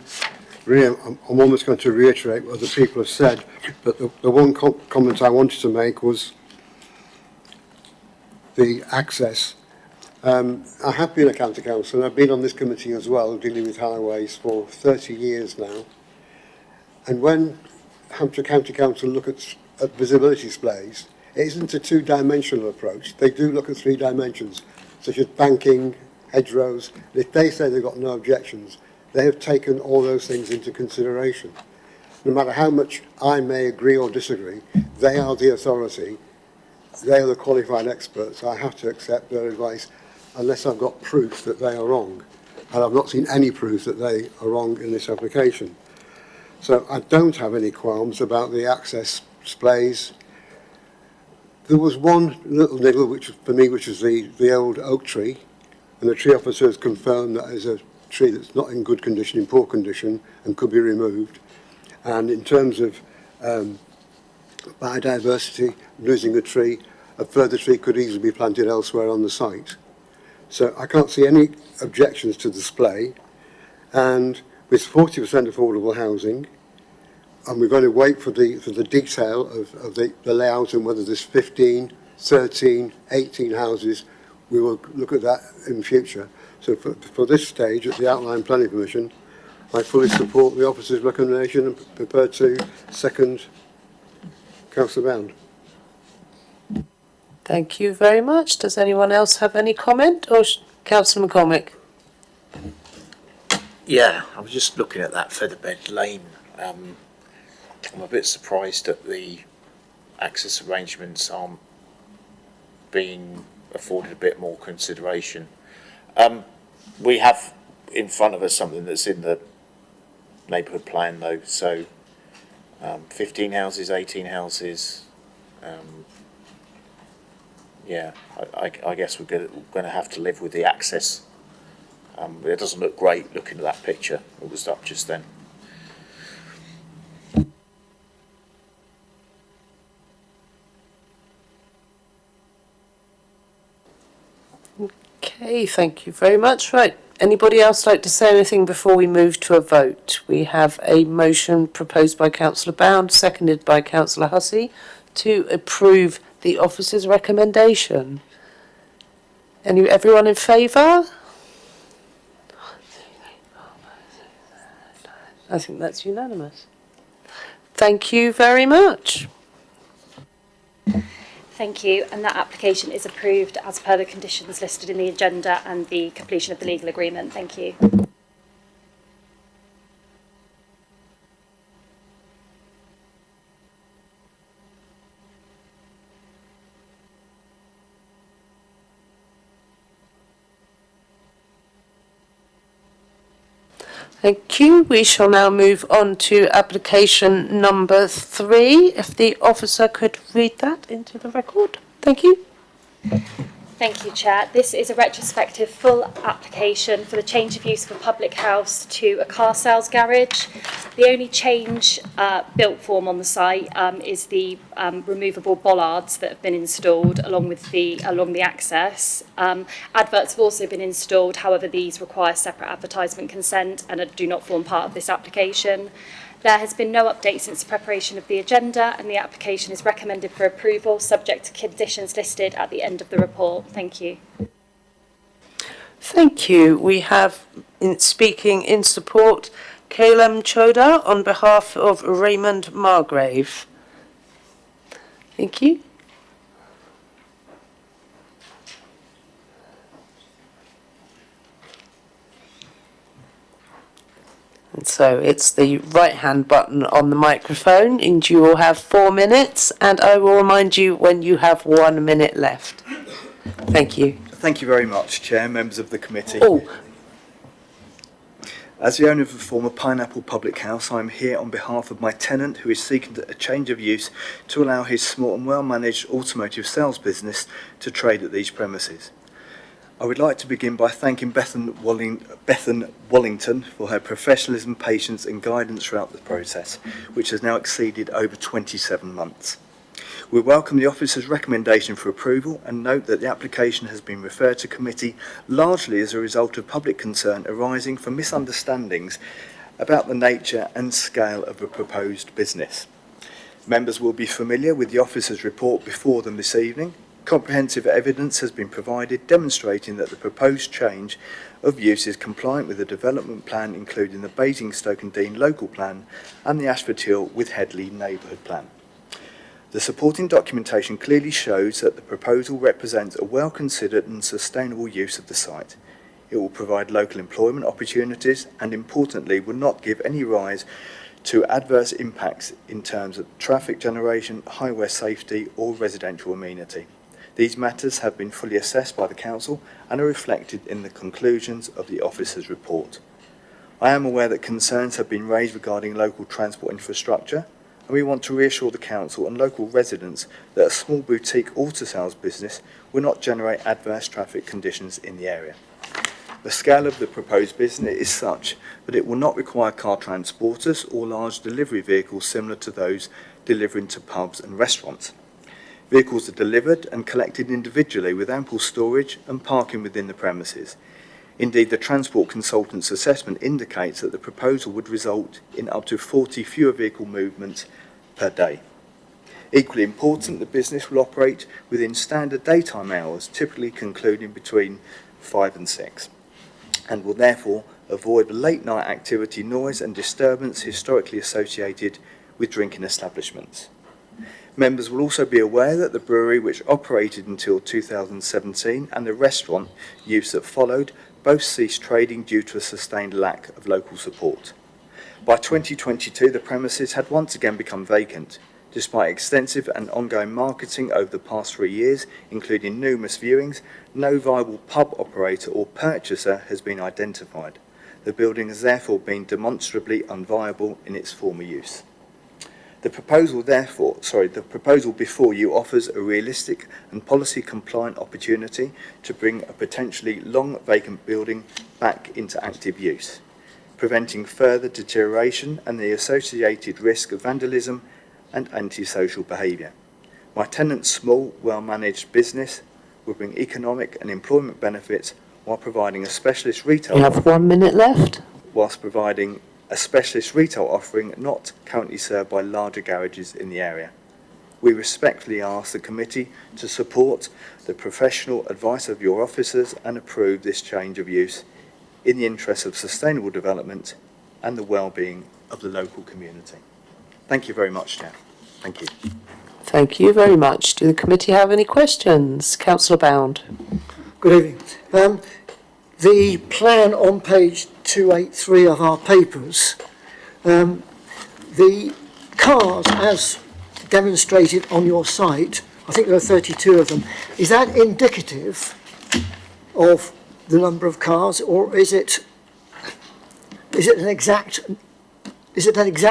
Really, I'm almost going to reiterate what the people have said, but the one comment I wanted to make was the access. I have been a county councillor, and I've been on this committee as well, dealing with highways for 30 years now. And when Hampshire County Council look at visibility displays, it isn't a 2-dimensional approach. They do look at 3 dimensions, such as banking, hedgerows. If they say they've got no objections, they have taken all those things into consideration. No matter how much I may agree or disagree, they are the authority, they are the qualified experts. I have to accept their advice unless I've got proof that they are wrong. And I've not seen any proof that they are wrong in this application. So I don't have any qualms about the access displays. There was one little niggle, which for me, which is the old oak tree, and the tree officer has confirmed that is a tree that's not in good condition, in poor condition, and could be removed. And in terms of biodiversity, losing a tree, a further tree could easily be planted elsewhere on the site. So I can't see any objections to display. And with 40% affordable housing, and we're going to wait for the detail of the layout and whether there's 15, 13, 18 houses, we will look at that in future. So for this stage, at the Outline Planning Commission, I fully support the officer's recommendation and prepared to second Councillor Bound. Thank you very much. Does anyone else have any comment? Or Councillor McCormick? Yeah, I was just looking at that Featherbed Lane. I'm a bit surprised that the access arrangements aren't being afforded a bit more consideration. We have in front of us something that's in the neighbourhood plan though, so 15 houses, 18 houses, yeah, I guess we're going to have to live with the access. It doesn't look great looking at that picture that was up just then. Okay, thank you very much. Right, anybody else like to say anything before we move to a vote? We have a motion proposed by Councillor Bound, seconded by Councillor Hussey, to approve the officer's recommendation. Everyone in favour? I think that's unanimous. Thank you very much. Thank you, and that application is approved as per the conditions listed in the agenda and the completion of the legal agreement. Thank you. Thank you. We shall now move on to application number 3. If the officer could read that into the record. Thank you. Thank you, Chair. This is a retrospective full application for the change of use of a public house to a car sales garage. The only change built form on the site is the removable bollards that have been installed along the access. Adverts have also been installed, however these require separate advertisement consent and do not form part of this application. There has been no update since the preparation of the agenda, and the application is recommended for approval, subject to conditions listed at the end of the report. Thank you. Thank you. We have, speaking in support, Kalem Choda on behalf of Raymond Margrave. Thank you. And so it's the right-hand button on the microphone, and you will have 4 minutes, and I will remind you when you have 1 minute left. Thank you. Thank you very much, Chair, members of the committee. Oh. As the owner of the former Pineapple Public House, I am here on behalf of my tenant who is seeking a change of use to allow his small and well-managed automotive sales business to trade at these premises. I would like to begin by thanking Bethan Wallington for her professionalism, patience and guidance throughout the process, which has now exceeded over 27 months. We welcome the officer's recommendation for approval and note that the application has been referred to committee largely as a result of public concern arising from misunderstandings about the nature and scale of the proposed business. Members will be familiar with the officer's report before them this evening. Comprehensive evidence has been provided demonstrating that the proposed change of use is compliant with the development plan, including the Basingstoke local plan and the Ashford Hill with Headley neighbourhood plan. The supporting documentation clearly shows that the proposal represents a well-considered and sustainable use of the site. It will provide local employment opportunities and, importantly, will not give any rise to adverse impacts in terms of traffic generation, highway safety or residential amenity. These matters have been fully assessed by the Council and are reflected in the conclusions of the officer's report. I am aware that concerns have been raised regarding local transport infrastructure, and we want to reassure the Council and local residents that a small boutique auto sales business will not generate adverse traffic conditions in the area. The scale of the proposed business is such that it will not require car transporters or large delivery vehicles similar to those delivering to pubs and restaurants. Vehicles are delivered and collected individually with ample storage and parking within the premises. Indeed, the transport consultant's assessment indicates that the proposal would result in up to 40 fewer vehicle movements per day. Equally important, the business will operate within standard daytime hours, typically concluding between 5 and 6, and will therefore avoid the late night activity, noise and disturbance historically associated with drinking establishments. Members will also be aware that the brewery, which operated until 2017, and the restaurant use that followed, both ceased trading due to a sustained lack of local support. By 2022, the premises had once again become vacant. Despite extensive and ongoing marketing over the past 3 years, including numerous viewings, no viable pub operator or purchaser has been identified. The building has therefore been demonstrably unviable in its former use. The proposal before you offers a realistic and policy compliant opportunity to bring a potentially long vacant building back into active use, preventing further deterioration and the associated risk of vandalism and antisocial behaviour. My tenant's small, well-managed business will bring economic and employment benefits while providing a specialist retail. You have 1 minute left. Whilst providing a specialist retail offering not currently served by larger garages in the area. We respectfully ask the committee to support the professional advice of your officers and approve this change of use in the interest of sustainable development and the well-being of the local community. Thank you very much, Chair. Thank you. Thank you very much. Do the committee have any questions? Councillor Bound. Good evening. The plan on page 283 of our papers, the cars as demonstrated on your site, I think there are 32 of them, is that indicative of the number of cars, or is it an exact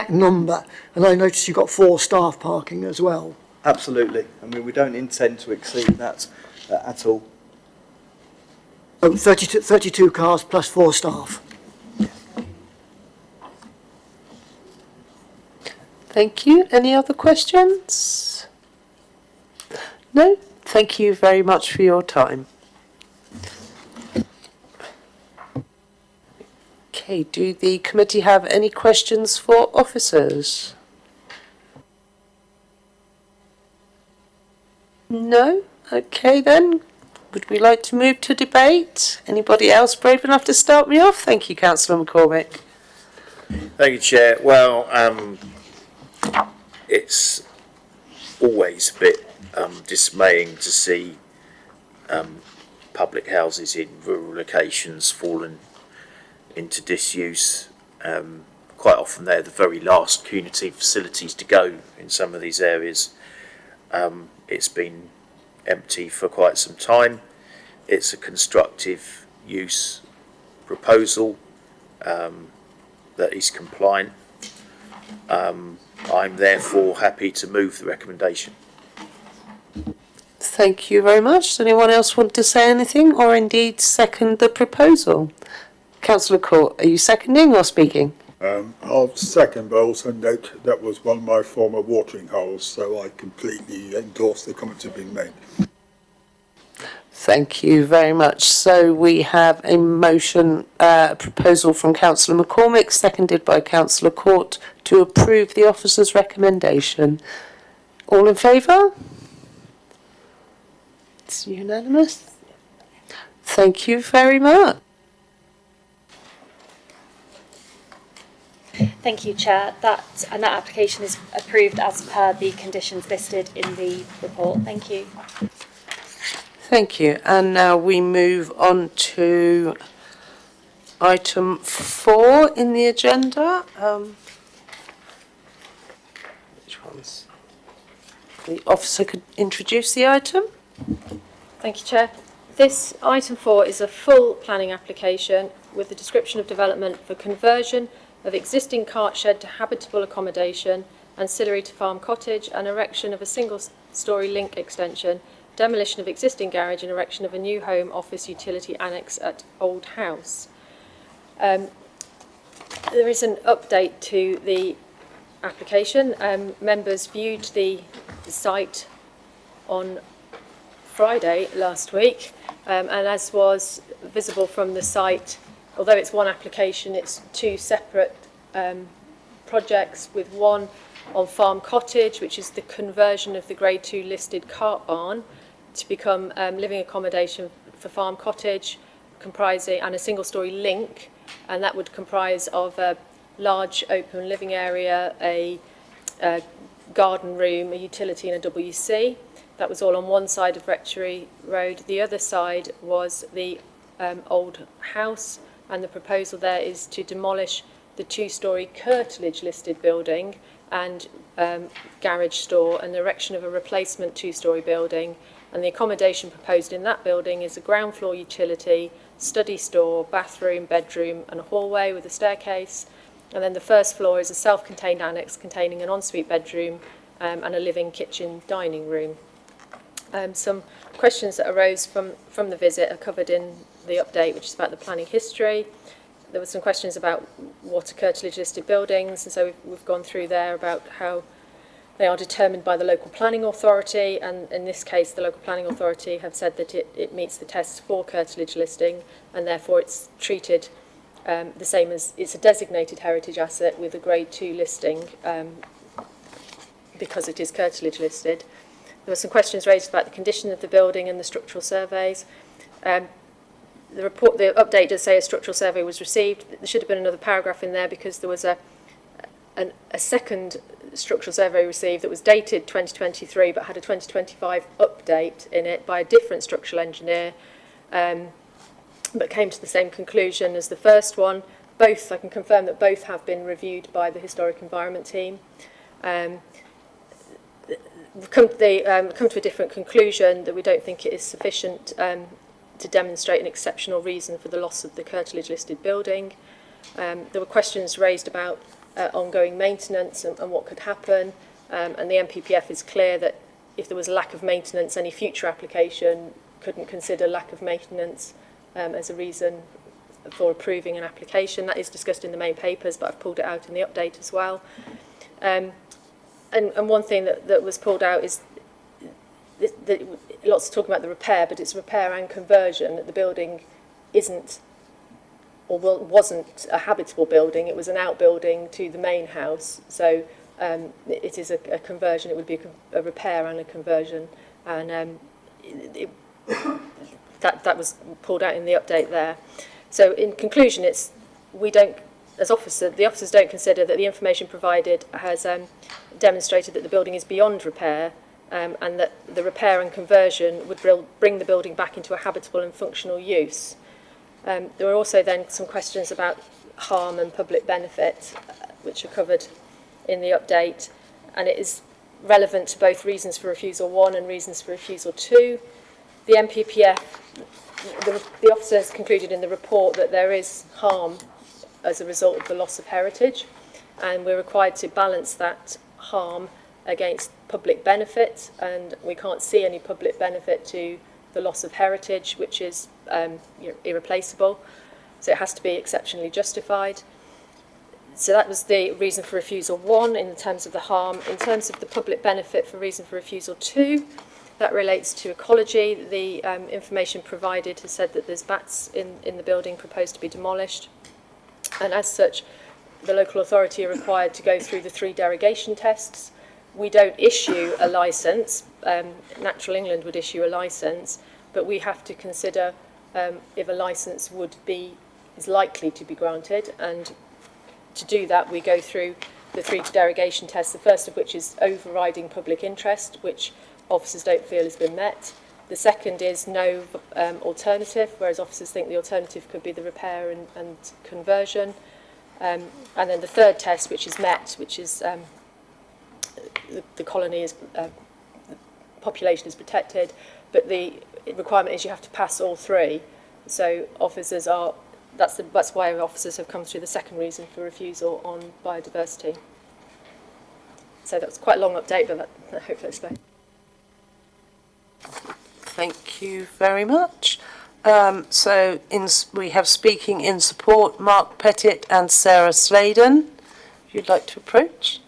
number? And I noticed you've got 4 staff parking as well. Absolutely. I mean, we don't intend to exceed that at all. Oh, 32 cars plus 4 staff. Thank you. Any other questions? No? Thank you very much for your time. Okay, do the committee have any questions for officers? No? Okay then. Would we like to move to debate? Anybody else brave enough to start me off? Thank you, Councillor McCormick. Thank you, Chair. Well, it's always a bit dismaying to see public houses in rural locations fallen into disuse. Quite often they're the very last community facilities to go in some of these areas. It's been empty for quite some time. It's a constructive use proposal that is compliant. I'm therefore happy to move the recommendation. Thank you very much. Does anyone else want to say anything or indeed second the proposal? Councillor Court, are you seconding or speaking? I'll second, but also note that was one of my former watering holes, so I completely endorse the comments that have been made. Thank you very much. So we have a motion, proposal from Councillor McCormick, seconded by Councillor Court, to approve the officer's recommendation. All in favour? It's unanimous. Thank you very much. Thank you, Chair. That application is approved as per the conditions listed in the report. Thank you. Thank you. And now we move on to item 4 in the agenda. Which ones? The officer could introduce the item. Thank you, Chair. This item 4 is a full planning application with a description of development for conversion of existing cart shed to habitable accommodation, ancillary to farm cottage, and erection of a single-storey link extension, demolition of existing garage, and erection of a new home office utility annex at Old House. There is an update to the application. Members viewed the site on Friday last week, and as was visible from the site, although it's one application, it's 2 separate projects, with one on Farm Cottage, which is the conversion of the Grade 2 listed cart barn to become living accommodation for Farm Cottage, comprising and a single-storey link, and that would comprise of a large open living area, a garden room, a utility and a WC. That was all on one side of Rectory Road. The other side was the old house, and the proposal there is to demolish the two-storey curtilage listed building and garage store and the erection of a replacement two-storey building. And the accommodation proposed in that building is a ground floor utility, study store, bathroom, bedroom and a hallway with a staircase. And then the first floor is a self-contained annex containing an ensuite bedroom and a living kitchen dining room. Some questions that arose from the visit are covered in the update, which is about the planning history. There were some questions about what are curtilage listed buildings, and so we've gone through there about how they are determined by the local planning authority, and in this case the local planning authority have said that it meets the tests for curtilage listing, and therefore it's treated the same as it's a designated heritage asset with a grade 2 listing because it is curtilage listed. There were some questions raised about the condition of the building and the structural surveys. The update does say a structural survey was received. There should have been another paragraph in there because there was a second structural survey received that was dated 2023 but had a 2025 update in it by a different structural engineer, but came to the same conclusion as the first one. Both, I can confirm that both have been reviewed by the Historic Environment team. We've come to a different conclusion that we don't think it is sufficient to demonstrate an exceptional reason for the loss of the curtilage listed building. There were questions raised about ongoing maintenance and what could happen, and the NPPF is clear that if there was a lack of maintenance, any future application couldn't consider lack of maintenance as a reason for approving an application. That is discussed in the main papers, but I've pulled it out in the update as well. And one thing that was pulled out is lots of talk about the repair, but it's repair and conversion. The building isn't or wasn't a habitable building. It was an outbuilding to the main house. So it is a conversion. It would be a repair and a conversion. And that was pulled out in the update there. So in conclusion, the officers don't consider that the information provided has demonstrated that the building is beyond repair, and that the repair and conversion would bring the building back into a habitable and functional use. There were also then some questions about harm and public benefit, which are covered in the update, and it is relevant to both reasons for refusal 1 and reasons for refusal 2. The NPPF, the officers concluded in the report that there is harm as a result of the loss of heritage, and we're required to balance that harm against public benefit, and we can't see any public benefit to the loss of heritage, which is irreplaceable, so it has to be exceptionally justified. So that was the reason for refusal 1 in terms of the harm. In terms of the public benefit for reason for refusal 2, that relates to ecology. The information provided has said that there's bats in the building proposed to be demolished, and as such the local authority are required to go through the 3 derogation tests. We don't issue a licence, Natural England would issue a licence, but we have to consider if a licence is likely to be granted, and to do that we go through the 3 derogation tests, the first of which is overriding public interest, which officers don't feel has been met. The second is no alternative, whereas officers think the alternative could be the repair and conversion. And then the third test, which is met, which is the colony is the population is protected, but the requirement is you have to pass all 3. So officers are that's why officers have come through the second reason for refusal on biodiversity. So that's quite a long update, but that hopefully explains. Thank you very much. So we have speaking in support Mark Pettit and Sarah Sladen. If you'd like to approach.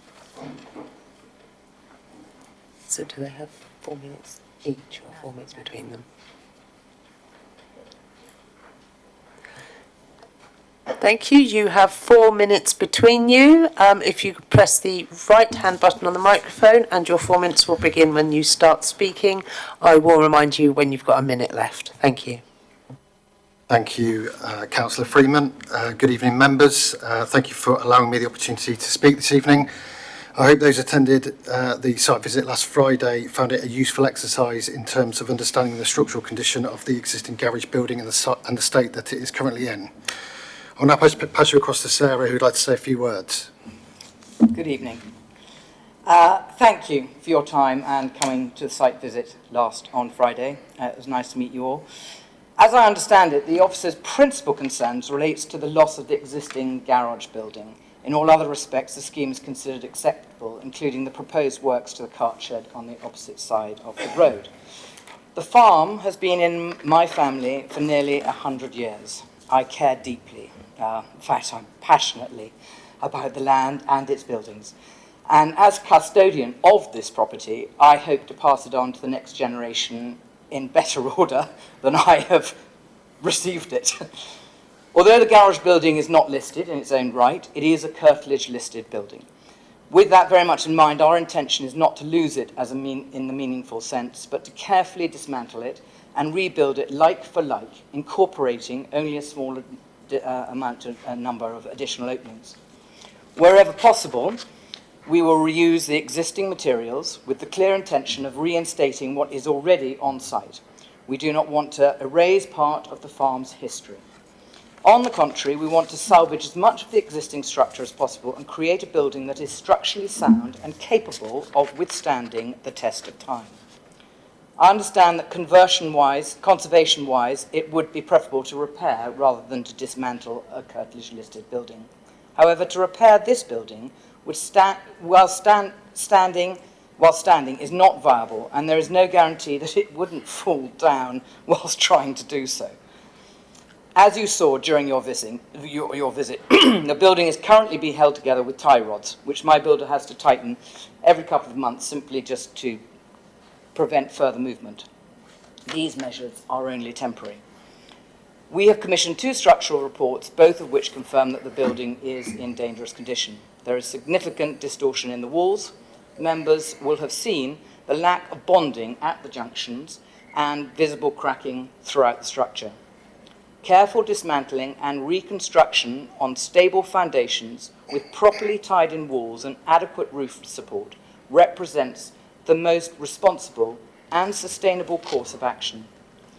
So do they have 4 minutes each or 4 minutes between them? Thank you. You have 4 minutes between you. If you could press the right-hand button on the microphone, and your 4 minutes will begin when you start speaking. I will remind you when you've got a minute left. Thank you. Thank you, Councillor Freeman. Good evening, members. Thank you for allowing me the opportunity to speak this evening. I hope those attended the site visit last Friday found it a useful exercise in terms of understanding the structural condition of the existing garage building and the state that it is currently in. I'll now pass you across to Sarah, who'd like to say a few words. Good evening. Thank you for your time and coming to the site visit on Friday. It was nice to meet you all. As I understand it, the officer's principal concerns relates to the loss of the existing garage building. In all other respects, the scheme is considered acceptable, including the proposed works to the cart shed on the opposite side of the road. The farm has been in my family for nearly 100 years. I care deeply, in fact, I'm passionately about the land and its buildings. And as custodian of this property, I hope to pass it on to the next generation in better order than I have received it. Although the garage building is not listed in its own right, it is a curtilage listed building. With that very much in mind, our intention is not to lose it in the meaningful sense, but to carefully dismantle it and rebuild it like for like, incorporating only a small number of additional openings. Wherever possible, we will reuse the existing materials with the clear intention of reinstating what is already on site. We do not want to erase part of the farm's history. On the contrary, we want to salvage as much of the existing structure as possible and create a building that is structurally sound and capable of withstanding the test of time. I understand that conservation-wise, it would be preferable to repair rather than to dismantle a curtilage-listed building. However, to repair this building while standing is not viable, and there is no guarantee that it wouldn't fall down whilst trying to do so. As you saw during your visit, the building is currently being held together with tie rods, which my builder has to tighten every couple of months simply just to prevent further movement. These measures are only temporary. We have commissioned 2 structural reports, both of which confirm that the building is in dangerous condition. There is significant distortion in the walls. Members will have seen the lack of bonding at the junctions and visible cracking throughout the structure. Careful dismantling and reconstruction on stable foundations with properly tied-in walls and adequate roof support represents the most responsible and sustainable course of action.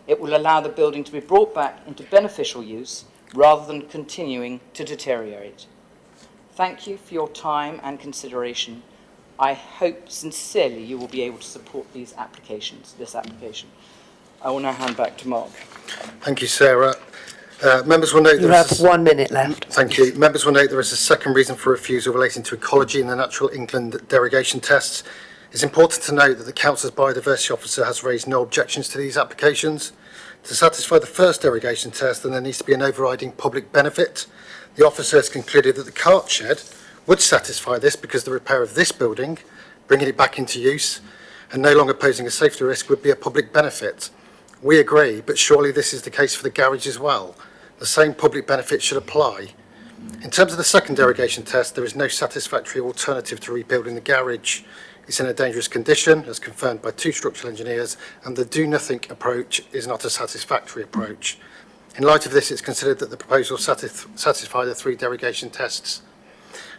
It will allow the building to be brought back into beneficial use rather than continuing to deteriorate. Thank you for your time and consideration. I hope sincerely you will be able to support this application. I will now hand back to Mark. Thank you, Sarah. Members will note you have 1 minute left. Thank you. Members will note there is a second reason for refusal relating to ecology in the Natural England derogation tests. It's important to note that the Council's Biodiversity Officer has raised no objections to these applications. To satisfy the first derogation test, then there needs to be an overriding public benefit. The officer has concluded that the cart shed would satisfy this because the repair of this building, bringing it back into use, and no longer posing a safety risk would be a public benefit. We agree, but surely this is the case for the garage as well. The same public benefit should apply. In terms of the second derogation test, there is no satisfactory alternative to rebuilding the garage. It's in a dangerous condition, as confirmed by 2 structural engineers, and the do-nothing approach is not a satisfactory approach. In light of this, it's considered that the proposals satisfy the 3 derogation tests.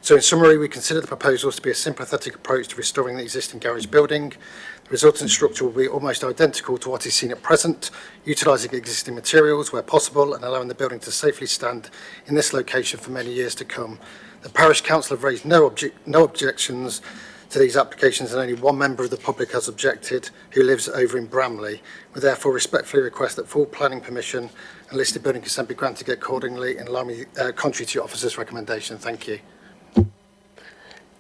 So in summary, we consider the proposals to be a sympathetic approach to restoring the existing garage building. The resultant structure will be almost identical to what is seen at present, utilising existing materials where possible and allowing the building to safely stand in this location for many years to come. The Parish Council have raised no objections to these applications, and only 1 member of the public has objected, who lives over in Bramley. We therefore respectfully request that full planning permission and listed building consent be granted accordingly in line with, contrary to your officer's recommendation. Thank you.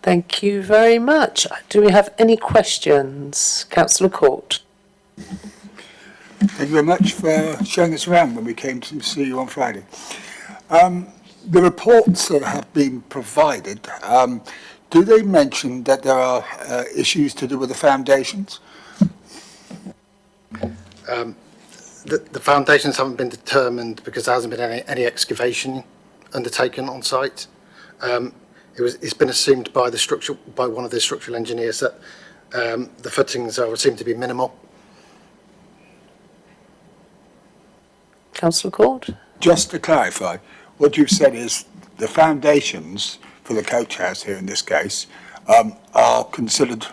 Thank you very much. Do we have any questions? Councillor Court. Thank you very much for showing us around when we came to see you on Friday. The reports that have been provided, do they mention that there are issues to do with the foundations? The foundations haven't been determined because there hasn't been any excavation undertaken on site. It's been assumed by one of the structural engineers that the footings are assumed to be minimal. Councillor Court? Just to clarify, what you've said is the foundations for the coach house here in this case are considered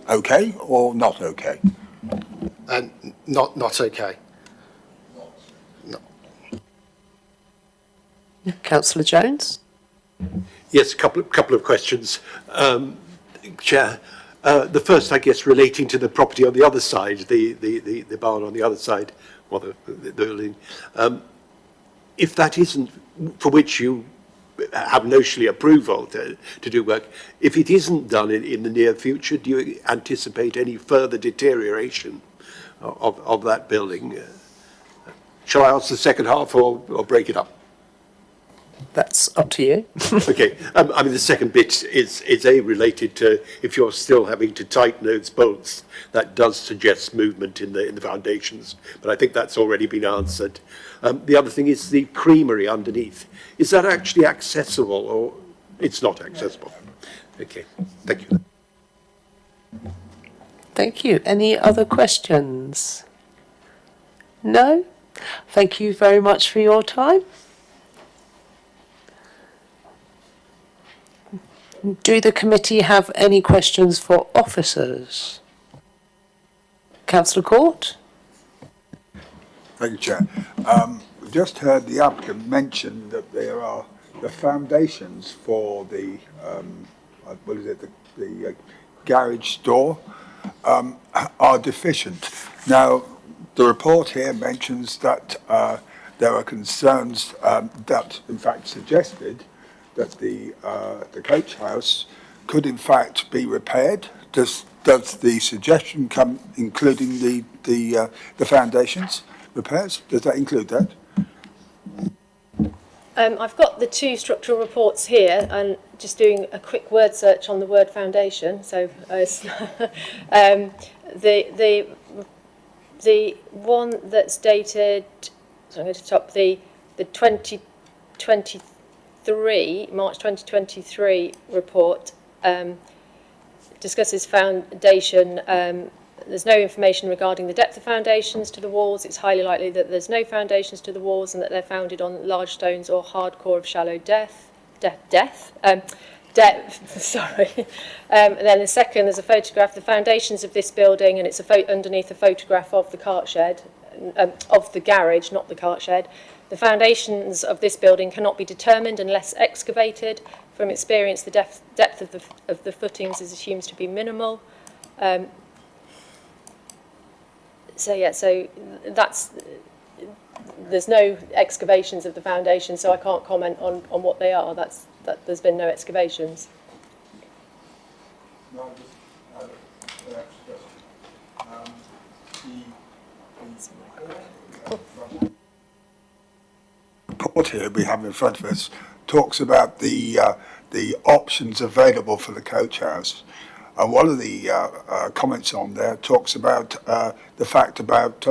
okay or not okay? Not okay. Councillor Jones? Yes, a couple of questions, Chair. The first, I guess, relating to the property on the other side, the barn on the other side, or the building. If that isn't, for which you have notionally approval to do work, if it isn't done in the near future, do you anticipate any further deterioration of that building? Shall I answer the second half or break it up? That's up to you. Okay, I mean, the second bit is related to if you're still having to tighten those bolts, that does suggest movement in the foundations, but I think that's already been answered. The other thing is the creamery underneath. Is that actually accessible or it's not accessible? Okay, thank you. Thank you. Any other questions? No? Thank you very much for your time. Do the committee have any questions for officers? Councillor Court? Thank you, Chair. We just heard the applicant mention that there are the foundations for the, what is it, the garage door are deficient. Now, the report here mentions that there are concerns that, in fact, suggested that the coach house could, in fact, be repaired. Does the suggestion come including the foundations repairs? Does that include that? I've got the two structural reports here and just doing a quick word search on the word foundation. So the one that's dated, so I'm going to top the 2023, March 2023 report discusses foundation. There's no information regarding the depth of foundations to the walls. It's highly likely that there's no foundations to the walls and that they're founded on large stones or hard core of shallow depth. Sorry. And then the second, there's a photograph, the foundations of this building, and it's underneath a photograph of the cart shed, of the garage, not the cart shed. The foundations of this building cannot be determined unless excavated. From experience, the depth of the footings is assumed to be minimal. So that's, there's no excavations of the foundation, so I can't comment on what they are. There's been no excavations. Report here we have in front of us talks about the options available for the coach house. And one of the comments on there talks about the fact about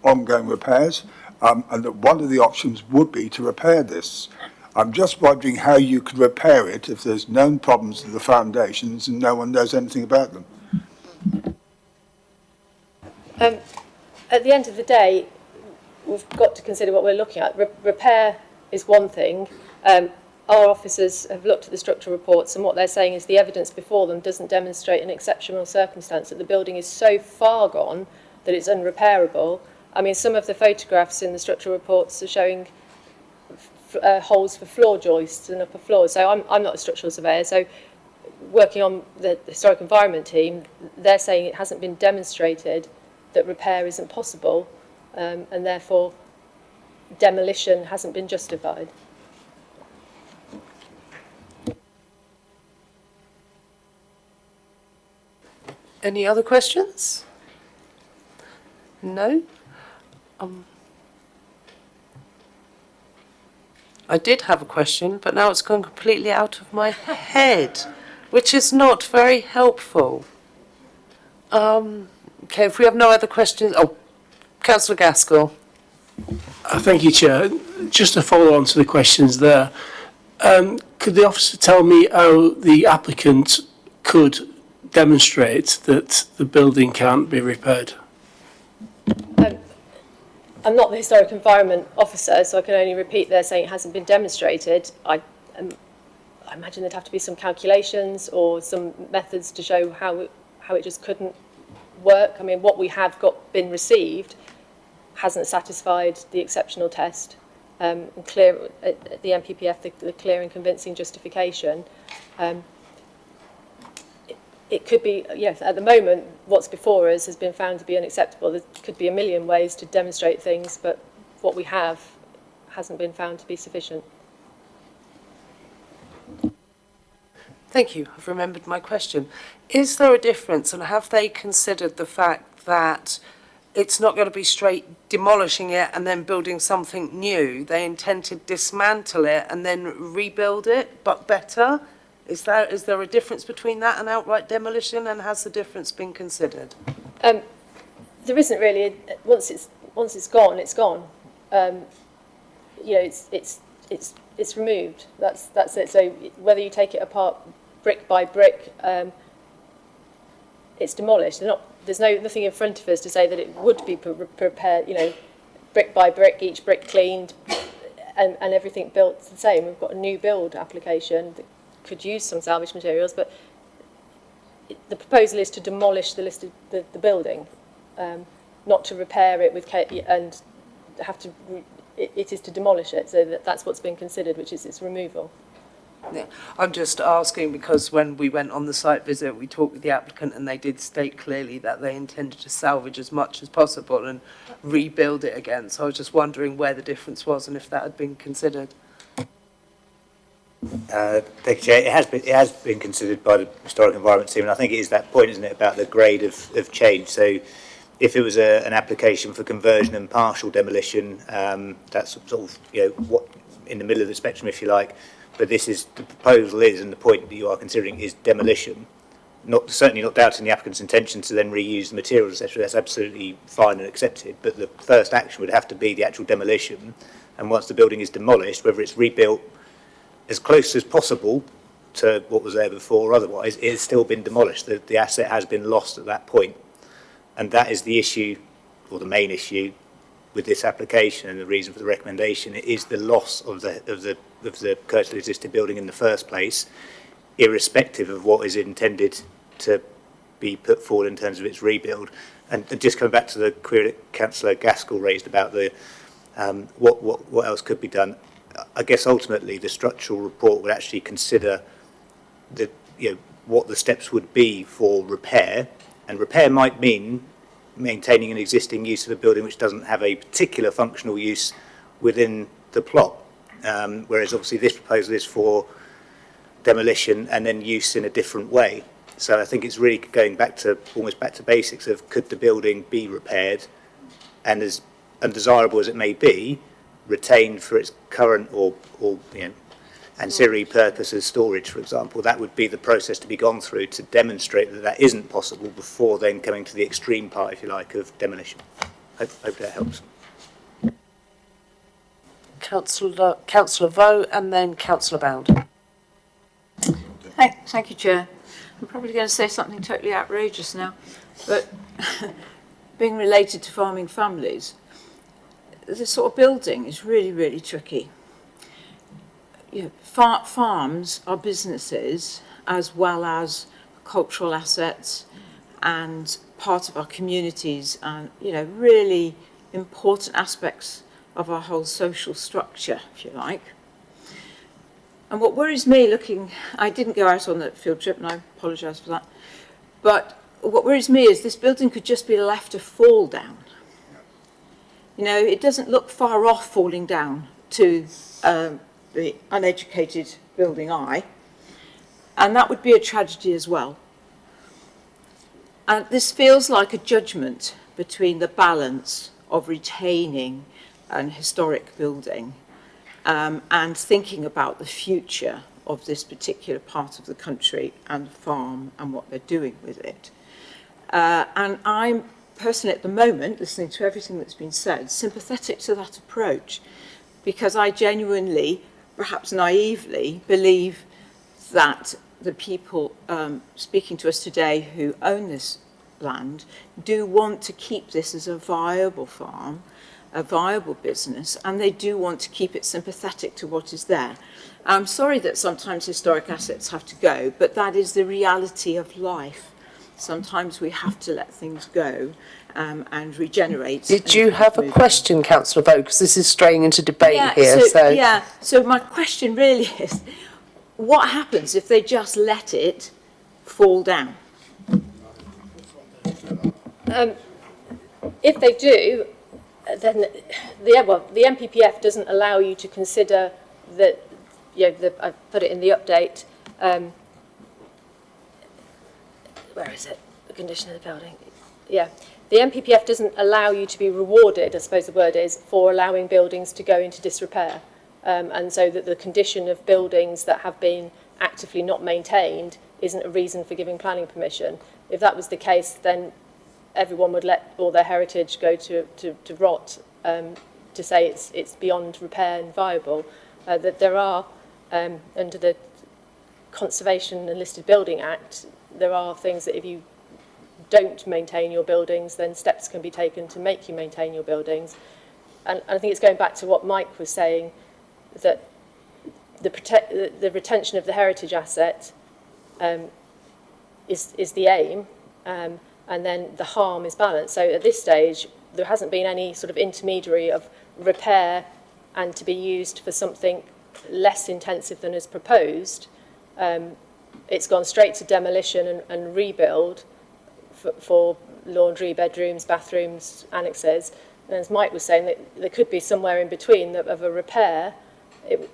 ongoing repairs, and that one of the options would be to repair this. I'm just wondering how you could repair it if there's known problems with the foundations and no one knows anything about them. At the end of the day, we've got to consider what we're looking at. Repair is one thing. Our officers have looked at the structural reports, and what they're saying is the evidence before them doesn't demonstrate an exceptional circumstance, that the building is so far gone that it's unrepairable. I mean, some of the photographs in the structural reports are showing holes for floor joists and upper floors. So I'm not a structural surveyor, so working on the historic environment team, they're saying it hasn't been demonstrated that repair isn't possible, and therefore demolition hasn't been justified. Any other questions? No? I did have a question, but now it's gone completely out of my head, which is not very helpful. Okay, if we have no other questions... Oh, Councillor Gaskell. Thank you, Chair. Just to follow on to the questions there, could the officer tell me how the applicant could demonstrate that the building can't be repaired? I'm not the historic environment officer, so I can only repeat they're saying it hasn't been demonstrated. I imagine there'd have to be some calculations or some methods to show how it just couldn't work. I mean, what we have been received hasn't satisfied the exceptional test. And clear at the MPPF, the clear and convincing justification. It could be, yes, at the moment, what's before us has been found to be unacceptable. There could be a million ways to demonstrate things, but what we have hasn't been found to be sufficient. Thank you. I've remembered my question. Is there a difference, and have they considered the fact that it's not going to be straight demolishing it and then building something new? They intend to dismantle it and then rebuild it, but better? Is there a difference between that and outright demolition, and has the difference been considered? There isn't really. Once it's gone, it's gone. You know, it's removed. That's it. So whether you take it apart brick by brick, it's demolished. There's nothing in front of us to say that it would be prepared. You know, brick by brick, each brick cleaned, and everything built the same. We've got a new build application that could use some salvage materials, but the proposal is to demolish the building, not to repair it and have to. It is to demolish it, so that's what's been considered, which is its removal. Yeah. I'm just asking because when we went on the site visit, we talked with the applicant and they did state clearly that they intended to salvage as much as possible and rebuild it again. So I was just wondering where the difference was and if that had been considered. Thank you, Chair. It has been considered by the Historic Environment team, and I think it is that point, isn't it, about the grade of change. So if it was an application for conversion and partial demolition, that's sort of, you know, what in the middle of the spectrum, if you like. But the proposal is, and the point that you are considering is demolition. Certainly not doubting the applicant's intention to then reuse the materials, etc. That's absolutely fine and accepted. But the first action would have to be the actual demolition. And once the building is demolished, whether it's rebuilt as close as possible to what was there before or otherwise, it has still been demolished. The asset has been lost at that point. And that is the issue, or the main issue, with this application, and the reason for the recommendation. It is the loss of the currently existing building in the first place, irrespective of what is intended to be put forward in terms of its rebuild. And just coming back to the query that Councillor Gaskell raised about the what else could be done, I guess ultimately the structural report would actually consider what the steps would be for repair, and repair might mean maintaining an existing use of a building which doesn't have a particular functional use within the plot, whereas obviously this proposal is for demolition and then use in a different way. So I think it's really going almost back to basics of could the building be repaired and as undesirable as it may be, retained for its current or ancillary purpose as storage, for example. That would be the process to be gone through to demonstrate that that isn't possible before then coming to the extreme part, if you like, of demolition. Hope that helps. Councillor Vo and then Councillor Bound. Thank you, Chair. I'm probably going to say something totally outrageous now, but being related to farming families, this sort of building is really, really tricky. You know, farms are businesses as well as cultural assets and part of our communities, and really important aspects of our whole social structure, if you like. And what worries me I didn't go out on the field trip and I apologise for that, but what worries me is this building could just be left to fall down. It doesn't look far off falling down to the uneducated building eye, and that would be a tragedy as well. And this feels like a judgment between the balance of retaining an historic building and thinking about the future of this particular part of the country and the farm and what they're doing with it. And I'm personally at the moment, listening to everything that's been said, sympathetic to that approach, because I genuinely, perhaps naively, believe that the people speaking to us today who own this land do want to keep this as a viable farm a viable business, and they do want to keep it sympathetic to what is there. I'm sorry that sometimes historic assets have to go, but that is the reality of life. Sometimes we have to let things go and regenerate. Did you have a question, Councillor Bow? Because this is straying into debate here. So my question really is, what happens if they just let it fall down? If they do, then the MPPF doesn't allow you to consider that. I put it in the update. Where is it? The condition of the building. Yeah, the MPPF doesn't allow you to be rewarded, I suppose the word is, for allowing buildings to go into disrepair, and so that the condition of buildings that have been actively not maintained isn't a reason for giving planning permission. If that was the case, then everyone would let all their heritage go to rot, to say it's beyond repair and viable. That there are, under the Conservation and Listed Building Act, there are things that if you don't maintain your buildings, then steps can be taken to make you maintain your buildings. And I think it's going back to what Mike was saying, that the retention of the heritage asset is the aim, and then the harm is balanced. So at this stage, there hasn't been any sort of intermediary of repair and to be used for something less intensive than is proposed. It's gone straight to demolition and rebuild for laundry, bedrooms, bathrooms, annexes. And as Mike was saying, that there could be somewhere in between of a repair.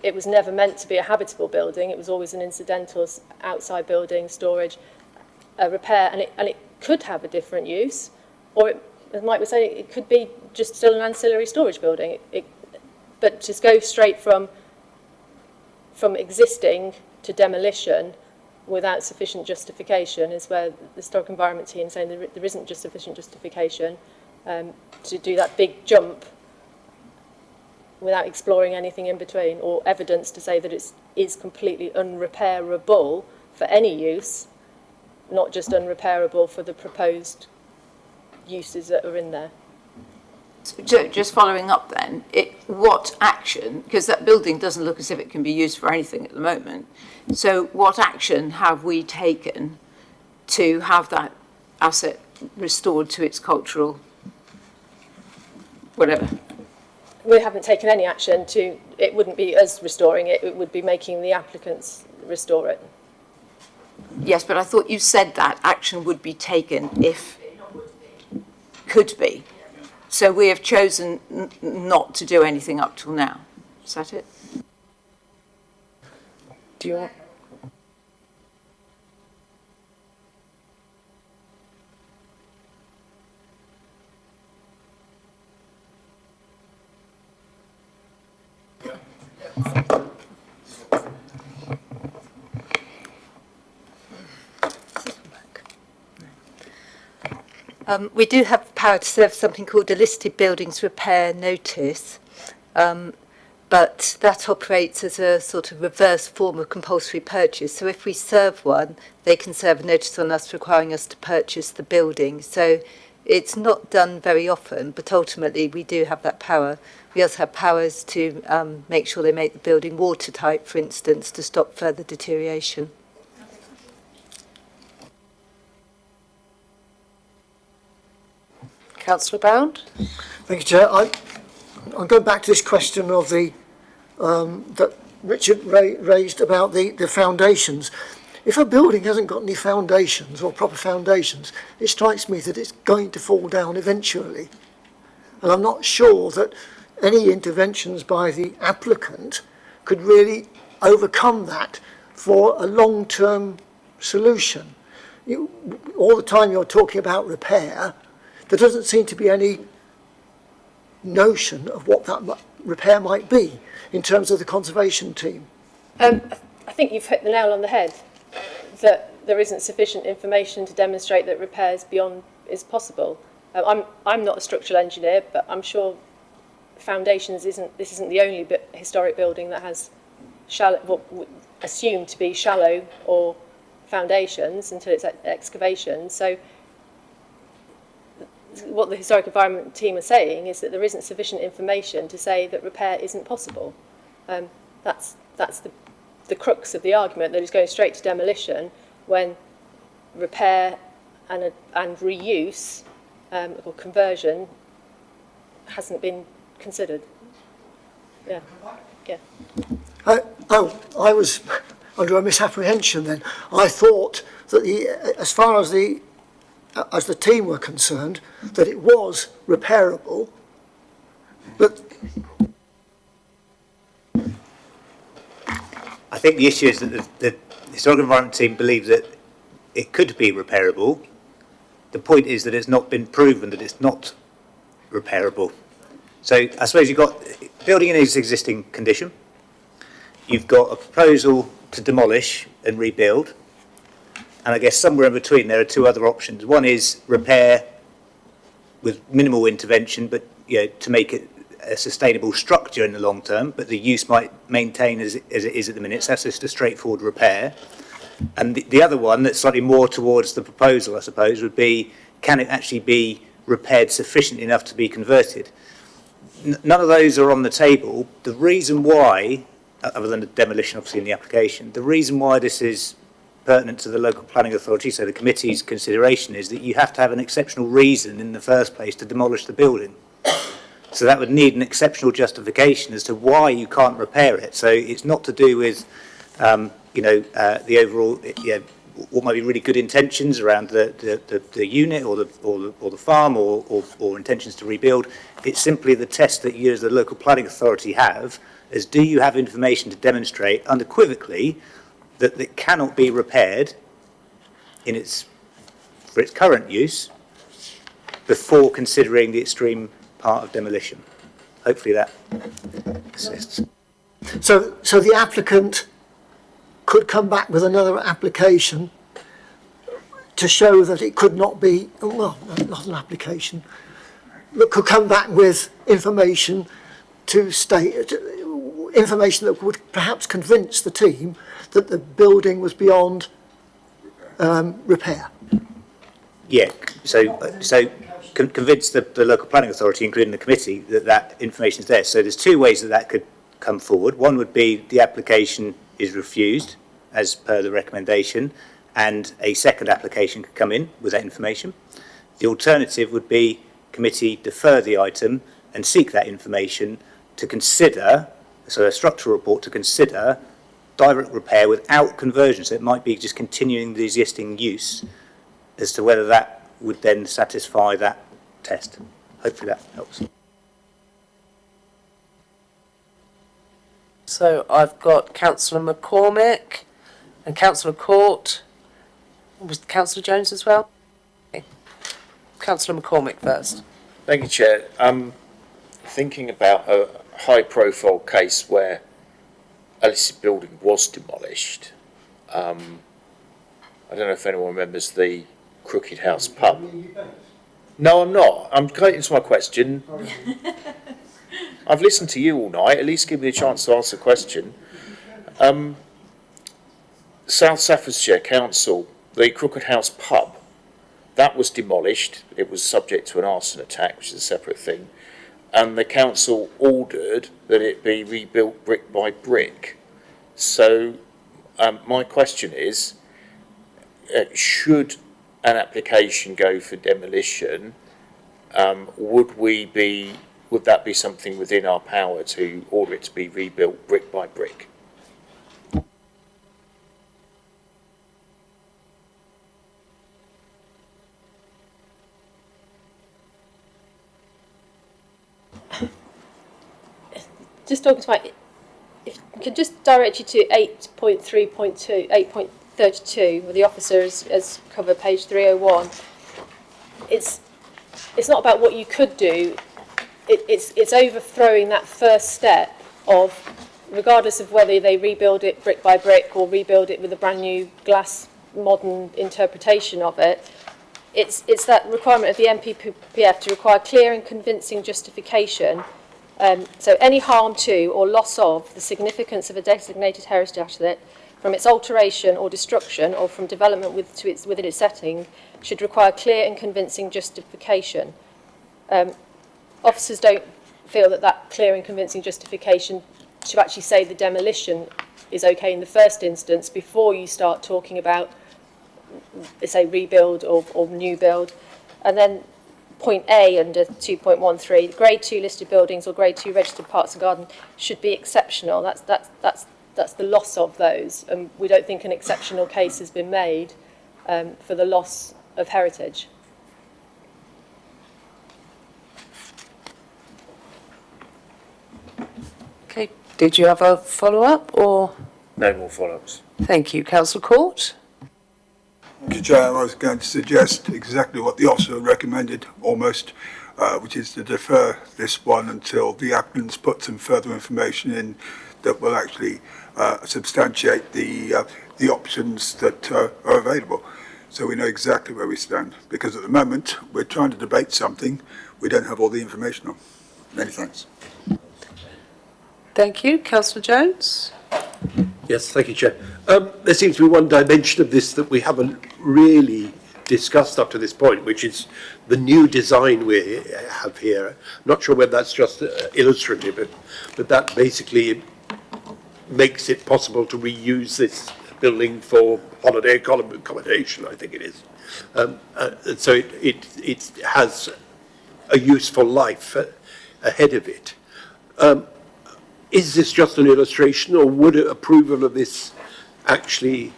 It was never meant to be a habitable building. It was always an incidental outside building, storage, a repair, and it could have a different use, or as Mike was saying, it could be just still an ancillary storage building. But just go straight from existing to demolition without sufficient justification is where the historic environment team is saying there isn't just sufficient justification to do that big jump without exploring anything in between, or evidence to say that it is completely unrepairable for any use, not just unrepairable for the proposed uses that are in there. So just following up then, what action, because that building doesn't look as if it can be used for anything at the moment, so what action have we taken to have that asset restored to its cultural whatever? We haven't taken any action to, it wouldn't be us restoring it, it would be making the applicants restore it. Yes, but I thought you said that action would be taken if could be. So we have chosen not to do anything up till now. Is that it? Do you want? We do have the power to serve something called a listed buildings repair notice, but that operates as a sort of reverse form of compulsory purchase. So if we serve one, they can serve a notice on us requiring us to purchase the building. So it's not done very often, but ultimately we do have that power. We also have powers to make sure they make the building watertight, for instance, to stop further deterioration. Councillor Bound? Thank you, Chair. I'm going back to this question of the that Richard raised about the foundations. If a building hasn't got any foundations or proper foundations, it strikes me that it's going to fall down eventually. And I'm not sure that any interventions by the applicant could really overcome that for a long-term solution. All the time you're talking about repair, there doesn't seem to be any notion of what that repair might be in terms of the conservation team. I think you've hit the nail on the head, that there isn't sufficient information to demonstrate that repairs beyond is possible. I'm not a structural engineer, but I'm sure foundations isn't the only historic building that has shallow, assumed to be shallow or foundations until it's excavation. So what the historic environment team are saying is that there isn't sufficient information to say that repair isn't possible. That's the crux of the argument, that it's going straight to demolition when repair and reuse or conversion hasn't been considered. Yeah. Yeah. I was under a misapprehension then. I thought that as far as the team were concerned, that it was repairable, but I think the issue is that the historic environment team believe that it could be repairable. The point is that it's not been proven that it's not repairable. So I suppose you've got building in its existing condition, you've got a proposal to demolish and rebuild, and I guess somewhere in between there are two other options. One is repair with minimal intervention, but to make it a sustainable structure in the long term, but the use might maintain as it is at the minute. So that's just a straightforward repair. And the other one that's slightly more towards the proposal, I suppose, would be, can it actually be repaired sufficient enough to be converted? None of those are on the table. The reason why, other than the demolition obviously in the application, the reason why this is pertinent to the local planning authority, so the committee's consideration, is that you have to have an exceptional reason in the first place to demolish the building. So that would need an exceptional justification as to why you can't repair it. So it's not to do with, the overall, what might be really good intentions around the unit or the farm or intentions to rebuild. It's simply the test that you as the local planning authority have, is do you have information to demonstrate unequivocally that it cannot be repaired for its current use before considering the extreme part of demolition. Hopefully that assists. so the applicant could come back with another application to show that it could not be, well, not an application, but could come back with information to state, information that would perhaps convince the team that the building was beyond repair. Yeah, so convince the local planning authority, including the committee, that information is there. So there's two ways that could come forward. One would be the application is refused as per the recommendation, and a second application could come in with that information. The alternative would be committee defer the item and seek that information to consider, so a structural report to consider direct repair without conversion. So it might be just continuing the existing use as to whether that would then satisfy that test. Hopefully that helps. So I've got Councillor McCormick and Councillor Court. Was Councillor Jones as well? Okay. Councillor McCormick first. Thank you, Chair. Thinking about a high-profile case where a listed building was demolished. I don't know if anyone remembers the Crooked House pub. No, I'm not. I'm getting to my question. I've listened to you all night. At least give me a chance to ask a question. South Staffordshire Council, the Crooked House pub, that was demolished. It was subject to an arson attack, which is a separate thing. And the council ordered that it be rebuilt brick by brick. So my question is, should an application go for demolition, would that be something within our power to order it to be rebuilt brick by brick? Just talking about, if you could just direct you to 8.3.2, 8.32, where the officer has covered page 301. It's not about what you could do. It's overthrowing that first step of, regardless of whether they rebuild it brick by brick or rebuild it with a brand new glass modern interpretation of it. It's that requirement of the NPPF to require clear and convincing justification. So any harm to or loss of the significance of a designated heritage asset from its alteration or destruction or from development within its setting should require clear and convincing justification. Officers don't feel that clear and convincing justification to actually say the demolition is okay in the first instance before you start talking about, say, rebuild or new build. And then point A under 2.13, grade 2 listed buildings or grade 2 registered parks and gardens should be exceptional. That's the loss of those, and we don't think an exceptional case has been made for the loss of heritage. Okay, did you have a follow-up or? No more follow-ups. Thank you. Councillor Court? Thank you, Chair. I was going to suggest exactly what the officer recommended, almost, which is to defer this one until the applicants put some further information in that will actually substantiate the options that are available. So we know exactly where we stand, because at the moment we're trying to debate something we don't have all the information on. Many thanks. Thank you. Councillor Jones? Yes, thank you, Chair. There seems to be one dimension of this that we haven't really discussed up to this point, which is the new design we have here. I'm not sure whether that's just illustrative, but that basically makes it possible to reuse this building for holiday accommodation, I think it is. So it has a useful life ahead of it. Is this just an illustration, or would approval of this actually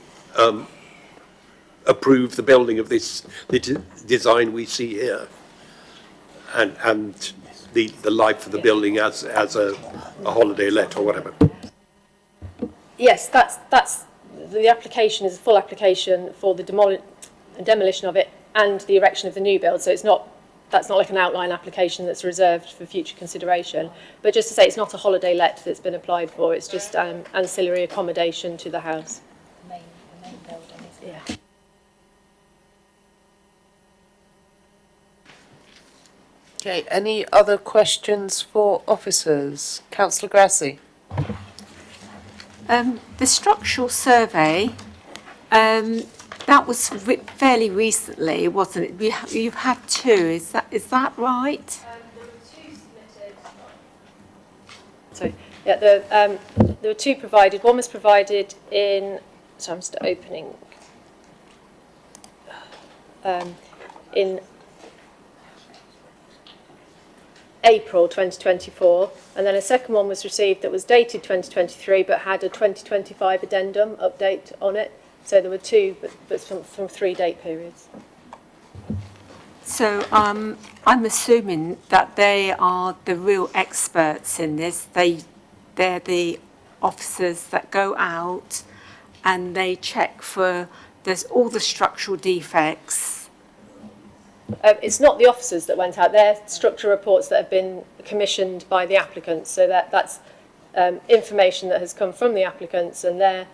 approve the building of the design we see here, and the life of the building as a holiday let or whatever? Yes, that's the application is a full application for the demolition of it and the erection of the new build. So that's not like an outline application that's reserved for future consideration. But just to say, it's not a holiday let that's been applied for. It's just ancillary accommodation to the house. The main building, isn't it? Yeah. Okay, any other questions for officers? Councillor Grassi? The structural survey, that was fairly recently, wasn't it? You've had two, is that right? There were two submitted. So, yeah, there were two provided. One was provided in, so I'm just opening, in April 2024, and then a second one was received that was dated 2023 but had a 2025 addendum update on it. So there were two, but from 3 date periods. So I'm assuming that they are the real experts in this. They're the officers that go out and they check for there's all the structural defects. It's not the officers that went out. They're structural reports that have been commissioned by the applicants. So that's information that has come from the applicants and their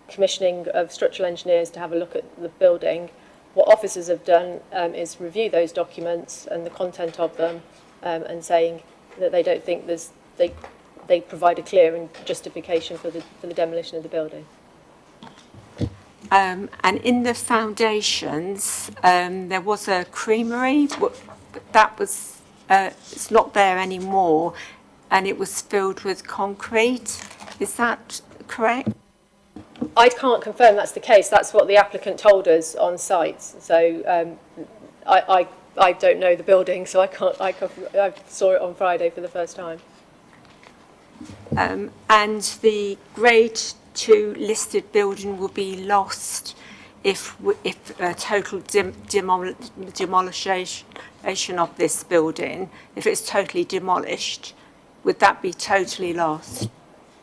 commissioning of structural engineers to have a look at the building. What officers have done is review those documents and the content of them and saying that they don't think they provide a clear justification for the demolition of the building. And in the foundations, there was a creamery, but that was, it's not there anymore, and it was filled with concrete. Is that correct? I can't confirm that's the case. That's what the applicant told us on site. So I don't know the building, so I saw it on Friday for the first time. And the grade 2 listed building will be lost if a total demolition of this building, if it's totally demolished, would that be totally lost?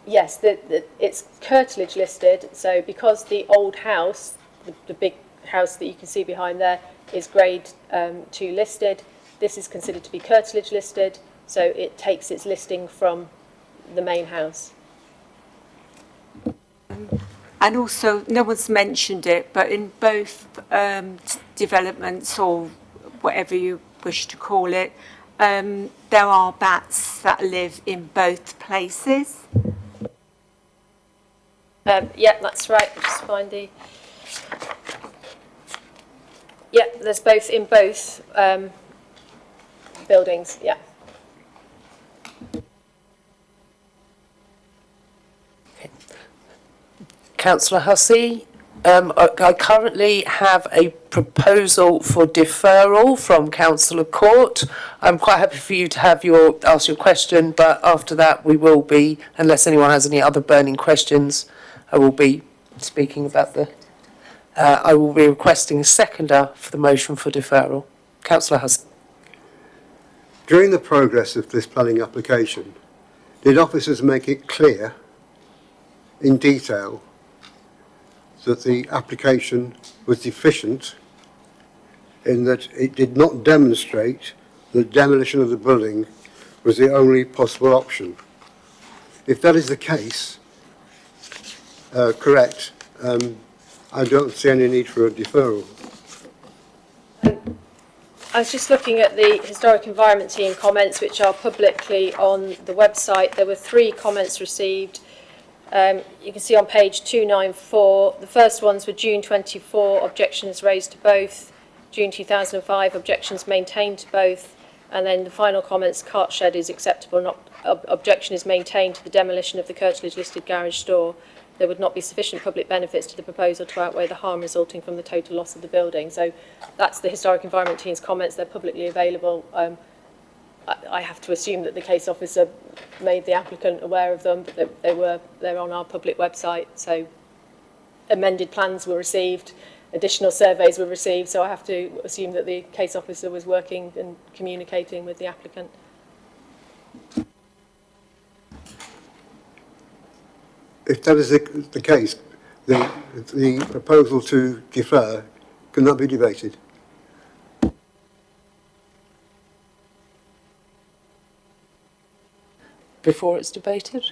Yes, it's curtilage listed, so because the old house, the big house that you can see behind there, is grade 2 listed, this is considered to be curtilage listed, so it takes its listing from the main house. And also, no one's mentioned it, but in both developments, or whatever you wish to call it, there are bats that live in both places. Yeah, that's right. Just find the. Yeah, there's both in both buildings, yeah. Councillor Hussey, I currently have a proposal for deferral from Councillor Court. I'm quite happy for you to ask your question, but after that we will be, unless anyone has any other burning questions, I will be speaking about I will be requesting a seconder for the motion for deferral. Councillor Hussey. During the progress of this planning application, did officers make it clear in detail that the application was deficient in that it did not demonstrate that demolition of the building was the only possible option? If that is the case, correct, I don't see any need for a deferral. I was just looking at the Historic Environment Team comments, which are publicly on the website. There were 3 comments received. You can see on page 294, the first ones were June 24, objections raised to both, June 2005, objections maintained to both, and then the final comments, cart shed is acceptable, not objection is maintained to the demolition of the curtilage listed garage store. There would not be sufficient public benefits to the proposal to outweigh the harm resulting from the total loss of the building. So that's the Historic Environment Team's comments. They're publicly available. I have to assume that the case officer made the applicant aware of them, but they're on our public website. So amended plans were received, additional surveys were received. So I have to assume that the case officer was working and communicating with the applicant. If that is the case, the proposal to defer cannot be debated. Before it's debated?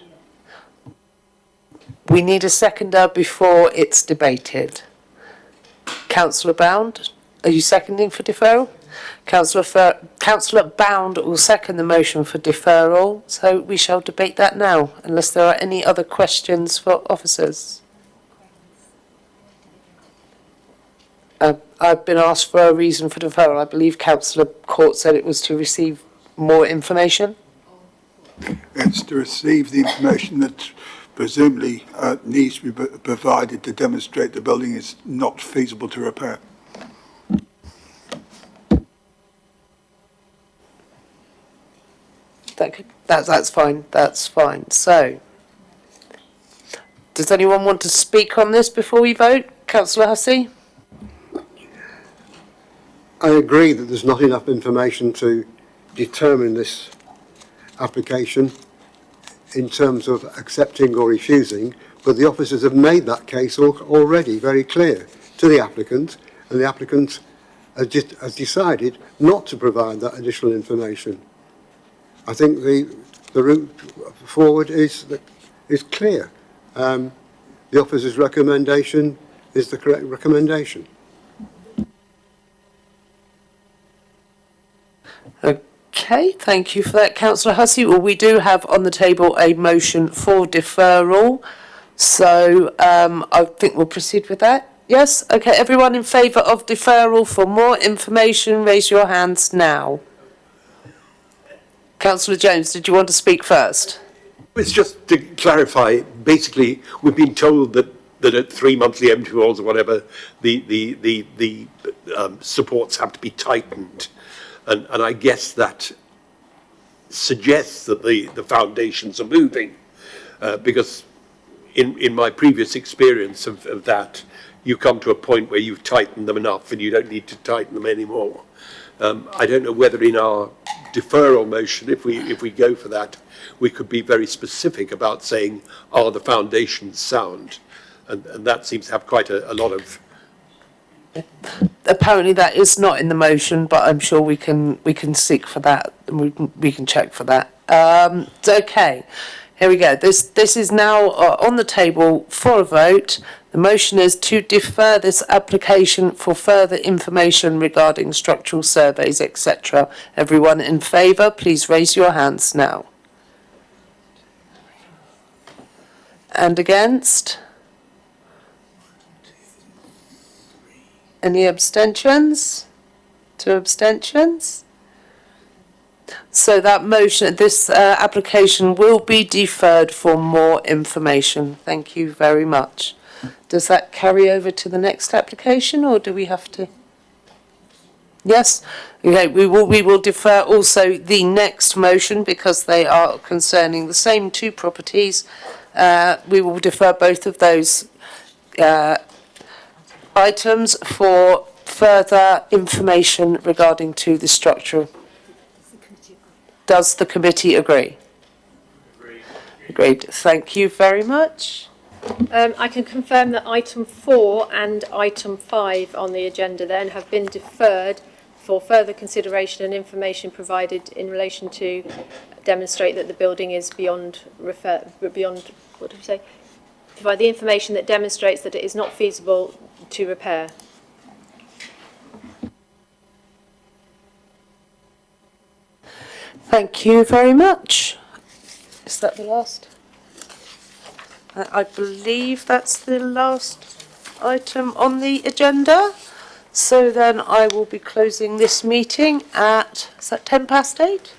We need a seconder before it's debated. Councillor Bound, are you seconding for deferral? Councillor Bound will second the motion for deferral, so we shall debate that now, unless there are any other questions for officers. I've been asked for a reason for deferral. I believe Councillor Court said it was to receive more information. It's to receive the information that presumably needs to be provided to demonstrate the building is not feasible to repair. That's fine. That's fine. So, does anyone want to speak on this before we vote? Councillor Hussey? I agree that there's not enough information to determine this application in terms of accepting or refusing, but the officers have made that case already very clear to the applicant, and the applicant has decided not to provide that additional information. I think the route forward is clear. The officer's recommendation is the correct recommendation. Okay, thank you for that, Councillor Hussey. Well, we do have on the table a motion for deferral, so I think we'll proceed with that. Yes? Okay, everyone in favour of deferral for more information, raise your hands now. Councillor Jones, did you want to speak first? It's just to clarify, basically, we've been told that at 3 monthly intervals or whatever, the supports have to be tightened. And I guess that suggests that the foundations are moving, because in my previous experience of that, you come to a point where you've tightened them enough and you don't need to tighten them anymore. I don't know whether in our deferral motion, if we go for that, we could be very specific about saying, are the foundations sound? And that seems to have quite a lot of... Apparently that is not in the motion, but I'm sure we can seek for that, and we can check for that. Okay, here we go. This is now on the table for a vote. The motion is to defer this application for further information regarding structural surveys, etc. Everyone in favour, please raise your hands now. And against? Any abstentions? 2 abstentions? So that motion, this application will be deferred for more information. Thank you very much. Does that carry over to the next application, or do we have to? Yes? Okay, we will defer also the next motion because they are concerning the same two properties. We will defer both of those items for further information regarding to the structure. Does the committee agree? Agreed. Thank you very much. I can confirm that item 4 and item 5 on the agenda then have been deferred for further consideration and information provided in relation to demonstrate that the building is beyond, what did we say? Provide the information that demonstrates that it is not feasible to repair. Thank you very much. Is that the last? I believe that's the last item on the agenda. So then I will be closing this meeting at, is that 8:10?